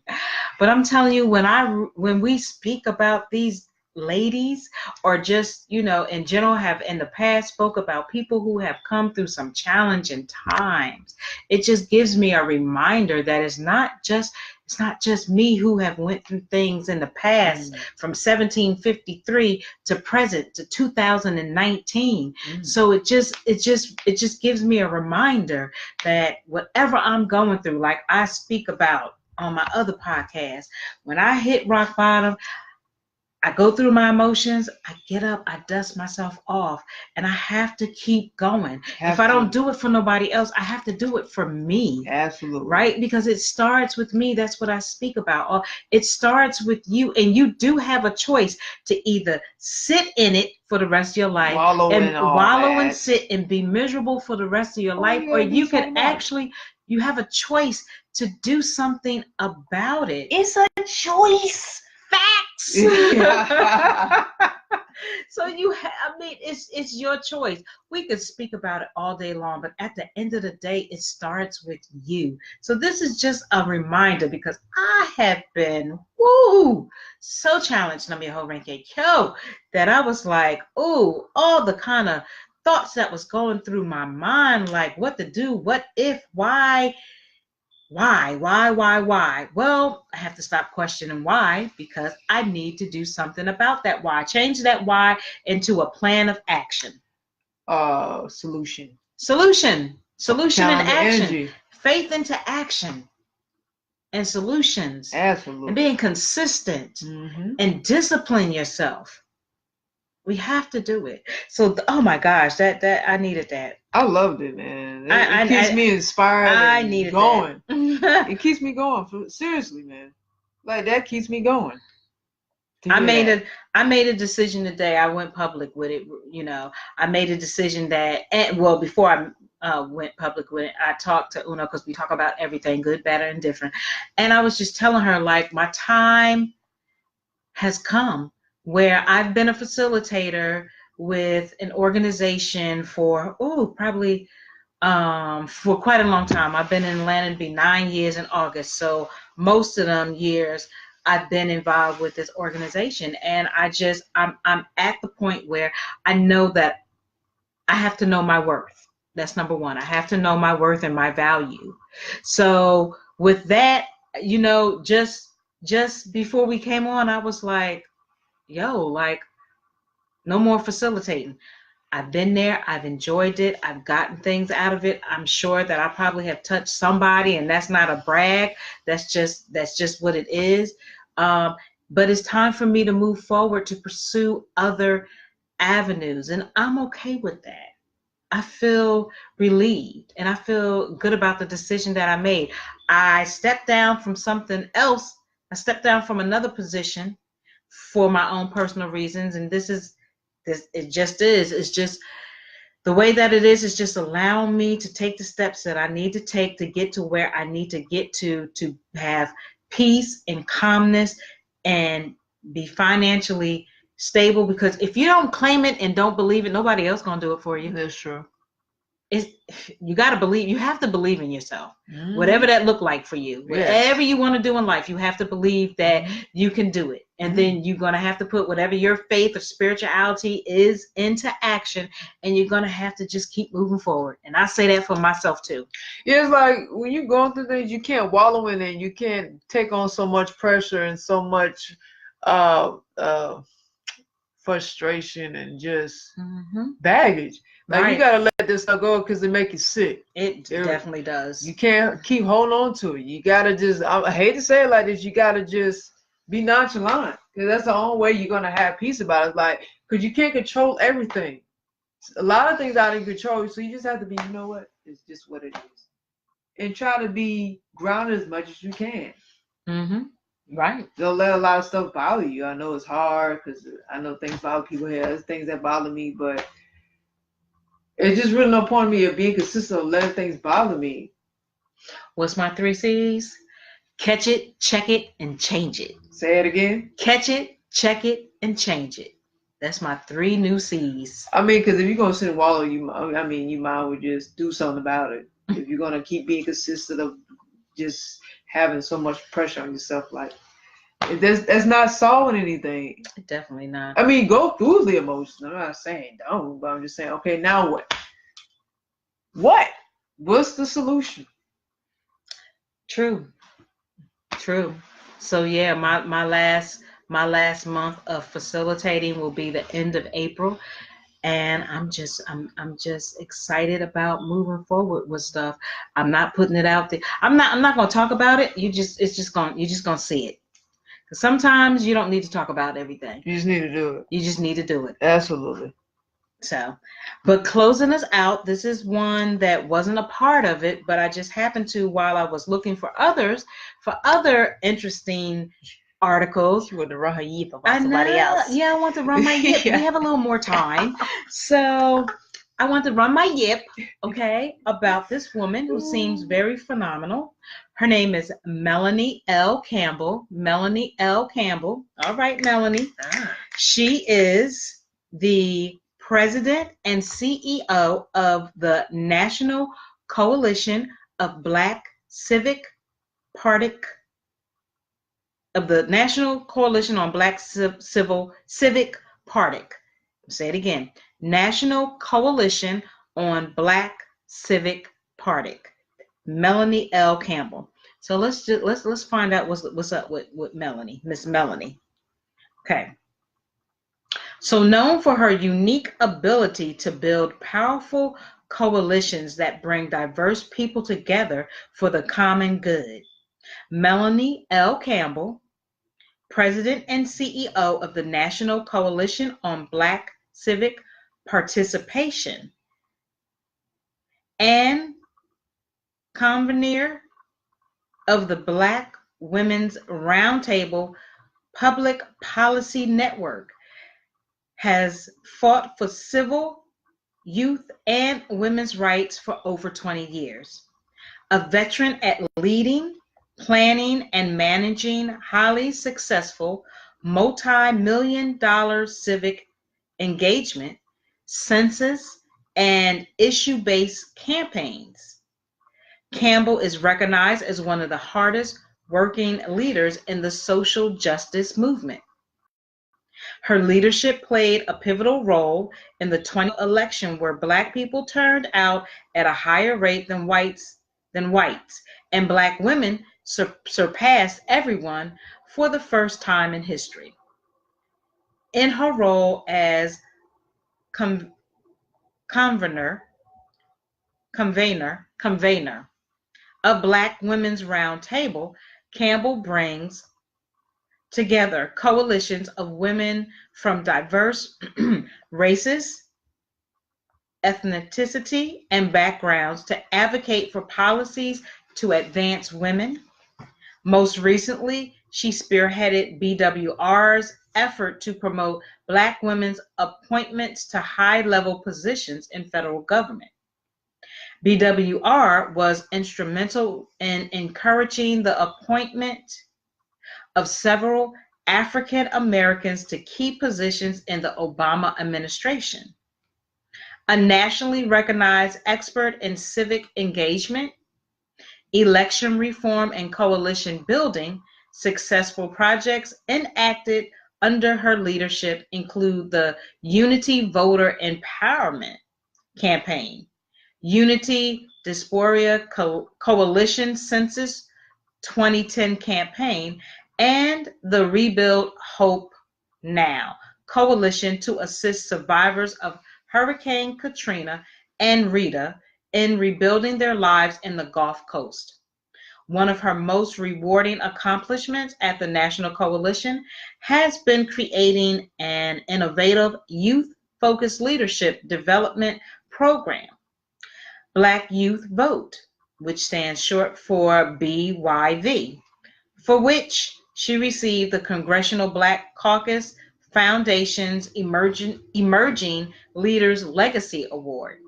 But I'm telling you, when we speak about these ladies, or just in general have in the past spoke about people who have come through some challenging times, it just gives me a reminder that it's not just me who have went through things in the past from 1753 to present to 2019. So it just gives me a reminder that whatever I'm going through, like I speak about on my other podcast, when I hit rock bottom, I go through my emotions, I get up, I dust myself off, and I have to keep going. If I don't do it for nobody else, I have to do it for me. Absolutely. Right? Because it starts with me. That's what I speak about. It starts with you, and you do have a choice to either sit in it for the rest of your life, wallow and sit and be miserable for the rest of your life, or you can you have a choice to do something about it. It's a choice. Facts. So it's your choice. We could speak about it all day long, but at the end of the day, it starts with you. So this is just a reminder, because I have been so challenged, that I was like, all the kind of thoughts that was going through my mind, like what to do, what if, why. Well, I have to stop questioning why, because I need to do something about that why. Change that why into a plan of action. Solution and action. Energy. Faith into action and solutions. Absolutely. And being consistent and discipline yourself. We have to do it. So, oh my gosh, that I needed that. I loved it, man. It keeps me inspired. I needed going. It keeps me going. Seriously, man. Like, that keeps me going. I made a decision today. I went public with it. I made a decision that, before I went public with it, I talked to Una, because we talk about everything, good, bad, and different. And I was just telling her, like, my time has come where I've been a facilitator with an organization for probably for quite a long time. I've been in Atlanta, it'll be 9 years in August. So most of them years I've been involved with this organization, and I'm at the point where I know that I have to know my worth. That's number one. I have to know my worth and my value. So with that, just before we came on, I was like, yo, like, no more facilitating. I've been there. I've enjoyed it. I've gotten things out of it. I'm sure that I probably have touched somebody, and that's not a brag. That's just what it is. Um, but it's time for me to move forward to pursue other avenues, and I'm okay with that. I feel relieved and I feel good about the decision that I made. I stepped down from something else. I stepped down from another position for my own personal reasons, and this it just is. It's just the way that it is just allowing me to take the steps that I need to take to get to where I need to get to have peace and calmness and be financially stable, because if you don't claim it and don't believe it, nobody else gonna do it for you. That's true. It's, you got to believe. You have to believe in yourself, Mm-hmm. whatever that look like for you. Yes. Whatever you want to do in life, you have to believe that you can do it, and Mm-hmm. then you're gonna have to put whatever your faith or spirituality is into action, and you're gonna have to just keep moving forward. And I say that for myself too. Yeah, it's like when you're going through things, you can't wallow in it. You can't take on so much pressure and so much uh, uh, frustration and just baggage. Like, Right. you gotta let this stuff go because it make you sick. It definitely does. You can't keep holding on to it. You gotta just, I hate to say it like this, you gotta just be nonchalant, because that's the only way you're gonna have peace about it. Like, because you can't control everything. A lot of things out of control, so you just have to be, you know what, it's just what it is, and try to be grounded as much as you can. Right. Don't let a lot of stuff bother you. I know it's hard because I know things bother people here. There's things that bother me, but it's just really no point in me of being consistent of letting things bother me. What's my 3 C's? Catch it, check it, and change it. Say it again. Catch it, check it, and change it. That's my 3 new C's. I mean, because if you're gonna sit and wallow, you might well just do something about it. If you're gonna keep being consistent of just having so much pressure on yourself, like, that's not solving anything. Definitely not. I mean, go through the emotions. I'm not saying don't, but I'm just saying, okay, now what? What's the solution? True. So yeah, my last month of facilitating will be the end of April, and I'm just excited about moving forward with stuff. I'm not putting it out there. I'm not going to talk about it. You're just going to see it. Because sometimes you don't need to talk about everything. You just need to do it. You just need to do it. Absolutely. So, but closing us out, this is one that wasn't a part of it, but I just happened to, while I was looking for other interesting articles. You want to run her yip about somebody else. Yeah, I want to run my yip. We have a little more time. So I want to run my yip, okay, about this woman who seems very phenomenal. Her name is Melanie L. Campbell. Melanie L. Campbell. All right, Melanie. She is the president and CEO of the National Coalition of Black Civic Party, of the National Coalition on Black Civic Party. Say it again. National Coalition on Black Civic Party. Melanie L. Campbell. So let's find out what's up with Melanie, Miss Melanie. Okay. So known for her unique ability to build powerful coalitions that bring diverse people together for the common good, Melanie L. Campbell, President and CEO of the National Coalition on Black Civic Participation, and convener of the Black Women's Roundtable Public Policy Network, has fought for civil, youth, and women's rights for over 20 years. A veteran at leading, planning, and managing highly successful multi-million-dollar civic engagement, census, and issue-based campaigns. Campbell is recognized as one of the hardest working leaders in the social justice movement. Her leadership played a pivotal role in the 20 election, where Black people turned out at a higher rate than whites, and Black women surpassed everyone for the first time in history. In her role as con- convener, convener of Black Women's Roundtable, Campbell brings together coalitions of women from diverse races, ethnicity, and backgrounds to advocate for policies to advance women. Most recently, she spearheaded BWR's effort to promote Black women's appointments to high-level positions in federal government. BWR was instrumental in encouraging the appointment of several African Americans to key positions in the Obama administration. A nationally recognized expert in civic engagement, election reform, and coalition building, successful projects enacted under her leadership include the Unity Voter Empowerment Campaign, Unity Diaspora Coalition Census 2010 campaign, and the Rebuild Hope Now coalition to assist survivors of Hurricane Katrina and Rita in rebuilding their lives in the Gulf Coast. One of her most rewarding accomplishments at the National Coalition has been creating an innovative youth-focused leadership development program, Black Youth Vote, which stands short for BYV, for which she received the Congressional Black Caucus Foundation's Emerging Leaders Legacy Award.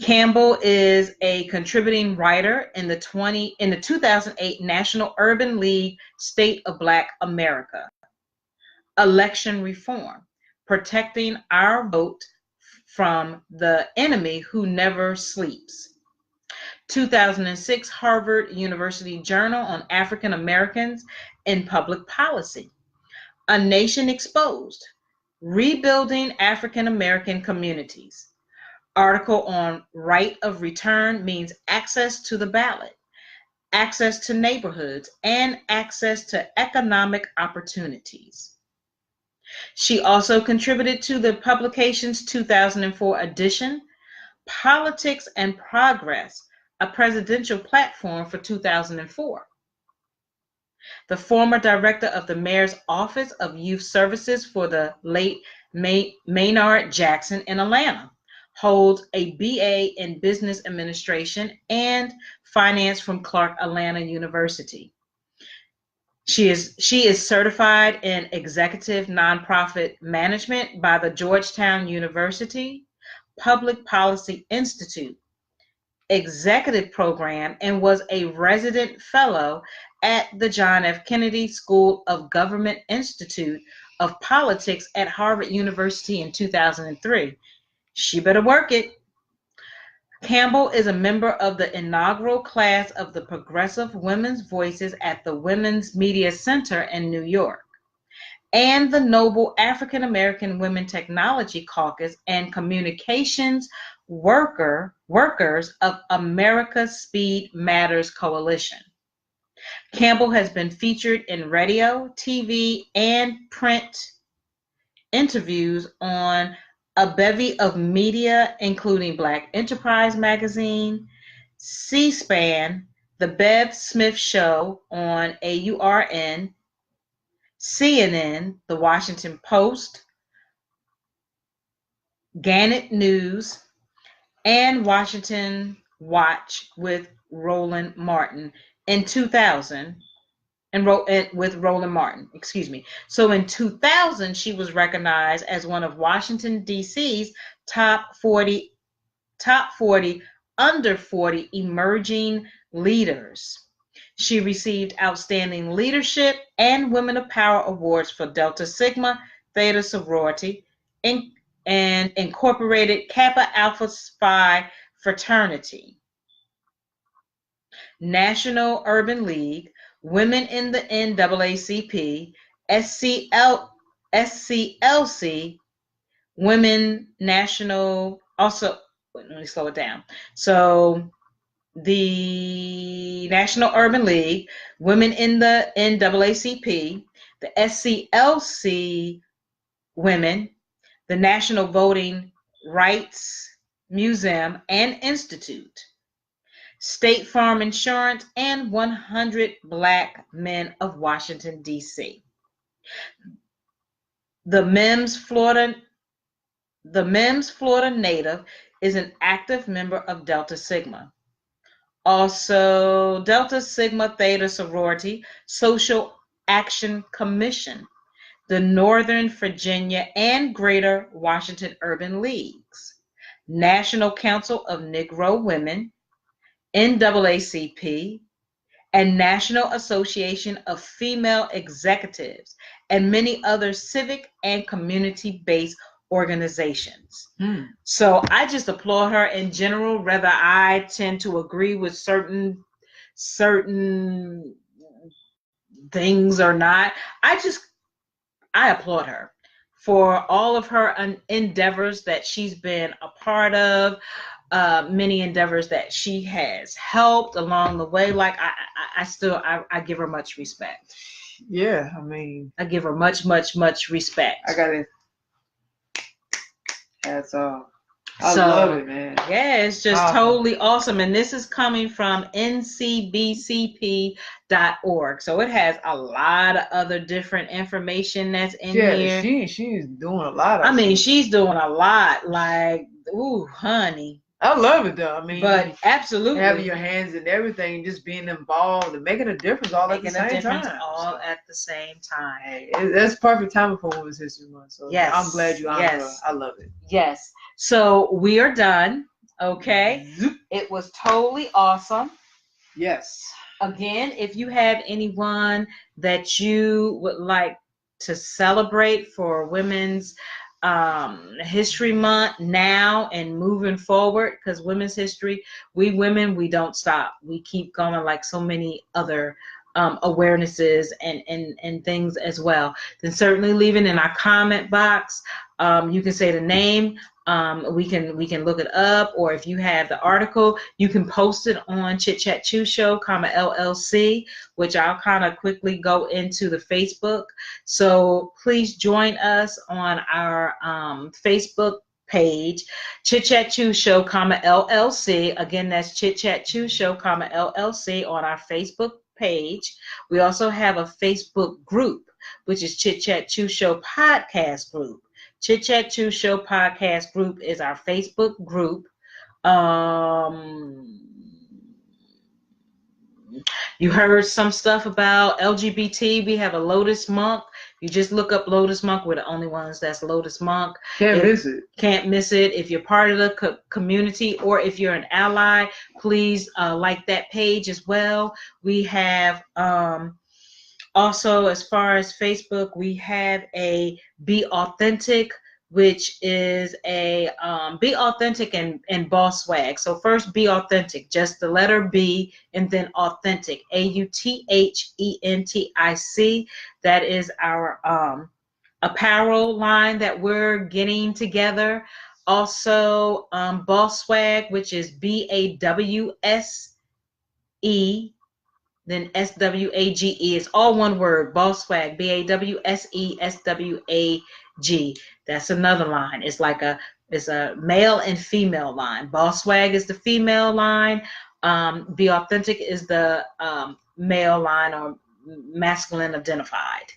Campbell is a contributing writer in the 2008 National Urban League State of Black America, Election Reform, Protecting Our Vote from the Enemy Who Never Sleeps, 2006 Harvard University Journal on African Americans in Public Policy, A Nation Exposed, Rebuilding African American Communities, article on right of return means access to the ballot, access to neighborhoods, and access to economic opportunities. She also contributed to the publication's 2004 edition, Politics and Progress, a presidential platform for 2004. The former director of the Mayor's Office of Youth Services for the late Maynard Jackson in Atlanta, holds a BA in Business Administration and Finance from Clark Atlanta University. She is certified in Executive Nonprofit Management by the Georgetown University Public Policy Institute Executive Program and was a resident fellow at the John F. Kennedy School of Government Institute of Politics at Harvard University in 2003. She better work it. Campbell is a member of the inaugural class of the Progressive Women's Voices at the Women's Media Center in New York, and the Noble African American Women Technology Caucus and Communications Workers of America's Speed Matters Coalition. Campbell has been featured in radio, TV, and print interviews on a bevy of media, including Black Enterprise Magazine, C-SPAN, The Bev Smith Show on AURN, CNN, The Washington Post, Gannett News, and Washington Watch with Roland Martin in 2000. With Roland Martin, excuse me. So in 2000, she was recognized as one of Washington, D.C.'s top 40 under 40 emerging leaders. She received Outstanding Leadership and Women of Power Awards for Delta Sigma Theta Sorority and Incorporated Kappa Alpha Phi Fraternity, National Urban League, Women in the NAACP, SCLC, Women National, also, let me slow it down. So the National Urban League, Women in the NAACP, the SCLC Women, the National Voting Rights Museum and Institute, State Farm Insurance, and 100 Black Men of Washington, D.C. The Mims, Florida native is an active member of Delta Sigma. Also, Delta Sigma Theta Sorority Social Action Commission, the Northern Virginia and Greater Washington Urban Leagues, National Council of Negro Women, NAACP, and National Association of Female Executives, and many other civic and community-based organizations. So I just applaud her in general, whether I tend to agree with certain things or not. I applaud her for all of her endeavors that she's been a part of, many endeavors that she has helped along the way. Like I give her much respect. Yeah, I mean, I give her much respect. I gotta hats off. I love it, man. Yeah, it's just totally awesome. And this is coming from ncbcp.org. So it has a lot of other different information that's in here. Yeah, she's doing a lot of she's doing a lot. Like, ooh, honey. I love it though. I mean, but absolutely having your hands in everything, just being involved and making a difference all at the same time. All at the same time. Hey, that's perfect timing for Women's History Month. So yes, I'm glad you honored her. I love it. Yes. So we are done. Okay. It was totally awesome. Yes. Again, if you have anyone that you would like to celebrate for Women's History Month now and moving forward, because women's history, we women, we don't stop. We keep going, like so many other awarenesses and things as well. Then certainly leave it in our comment box. You can say the name. We can look it up, or if you have the article, you can post it on Chit Chat Chew Show, LLC, which I'll kind of quickly go into the Facebook. So please join us on our Facebook page, Chit Chat Chew Show, LLC. Again, that's Chit Chat Chew Show, LLC on our Facebook page. We also have a Facebook group, which is Chit Chat Chew Show Podcast Group. Chit Chat Chew Show Podcast Group is our Facebook group. You heard some stuff about LGBT. We have a Lotus Monk. You just look up Lotus Monk. We're the only ones that's Lotus Monk. Can't miss it. Can't miss it. If you're part of the community or if you're an ally, please like that page as well. We have also, as far as Facebook, we have a Be Authentic, which is a Be Authentic and Boss Swag. So first, Be Authentic, just the letter B, and then Authentic, AUTHENTIC. That is our apparel line that we're getting together. Also, Boss Swag, which is BAWSE. Then SWAGE. It's all one word. Boss Swag. BAWSESWAG. That's another line. It's a male and female line. Boss Swag is the female line. Be Authentic is the male line, or masculine identified.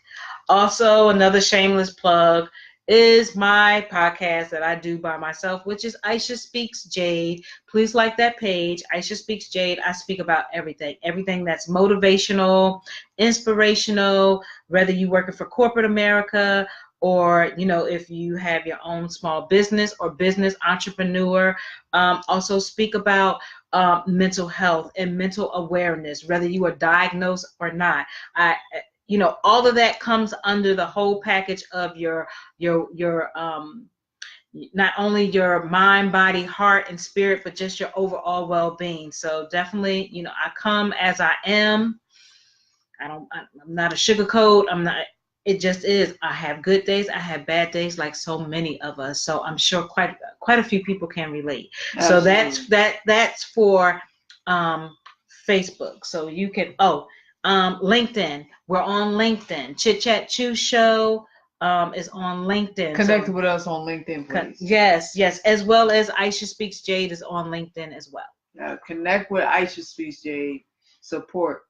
Also, another shameless plug is my podcast that I do by myself, which is Aisha Speaks Jade. Please like that page, Aisha Speaks Jade. I speak about everything that's motivational, inspirational, whether you're working for corporate America or, if you have your own small business or business entrepreneur. Also speak about mental health and mental awareness, whether you are diagnosed or not. All of that comes under the whole package of your not only your mind, body, heart, and spirit, but just your overall well-being. So definitely, I come as I am. I'm not a sugarcoat. I'm not. It just is. I have good days. I have bad days, like so many of us. So I'm sure quite a few people can relate. Absolutely. So that's for Facebook. So you can LinkedIn. We're on LinkedIn. Chit Chat Chew Show. is on LinkedIn. Connect with us on LinkedIn, please. Yes, as well as Aisha Speaks Jade is on LinkedIn as well. Connect with Aisha Speaks Jade. Support.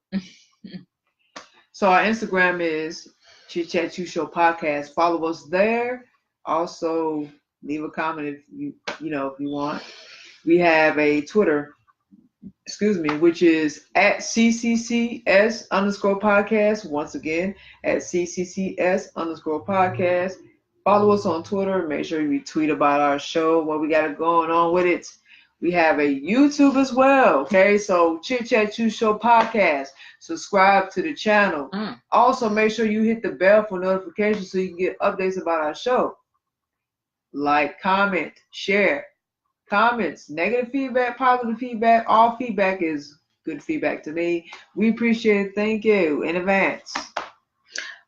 So our Instagram is Chit Chat Chew Show Podcast. Follow us there. Also, leave a comment if if you want. We have a Twitter, which is at @CCCS_podcast. Once again, at @CCCS_podcast. Follow us on Twitter. Make sure you retweet about our show, what we got going on with it. We have a YouTube as well. Okay, so Chit Chat Chew Show Podcast. Subscribe to the channel. Also, make sure you hit the bell for notifications so you can get updates about our show. Like, comment, share. Comments, negative feedback, positive feedback, all feedback is good feedback to me. We appreciate it. Thank you in advance.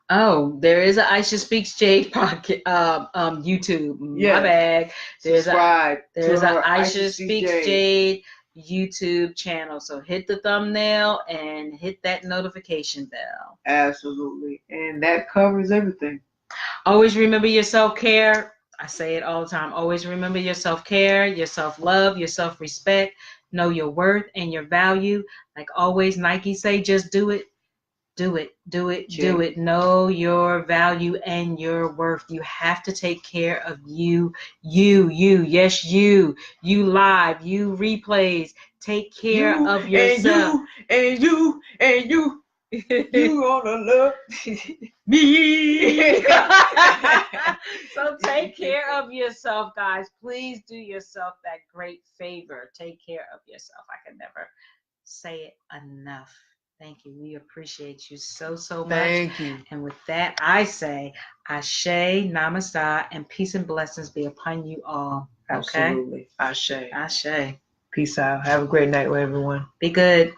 Oh, there is a Aisha Speaks Jade podcast, YouTube. My bad. Subscribe. There's a Aisha Speaks Jade YouTube channel. So hit the thumbnail and hit that notification bell. Absolutely. And that covers everything. Always remember your self-care. I say it all the time. Always remember your self-care, your self-love, your self-respect. Know your worth and your value. Like always, Nike say, just do it. Do it. Do it. Do it. Know your value and your worth. You have to take care of you. Yes, you. You live. You replays. Take care of yourself. And you. You gonna love me. So take care of yourself, guys. Please do yourself that great favor. Take care of yourself. I can never say it enough. Thank you. We appreciate you so much. Thank you. And with that, I say, Ashe, Namaste, and peace and blessings be upon you all. Okay? Absolutely. Ashe. Ashe. Peace out. Have a great night, everyone. Be good.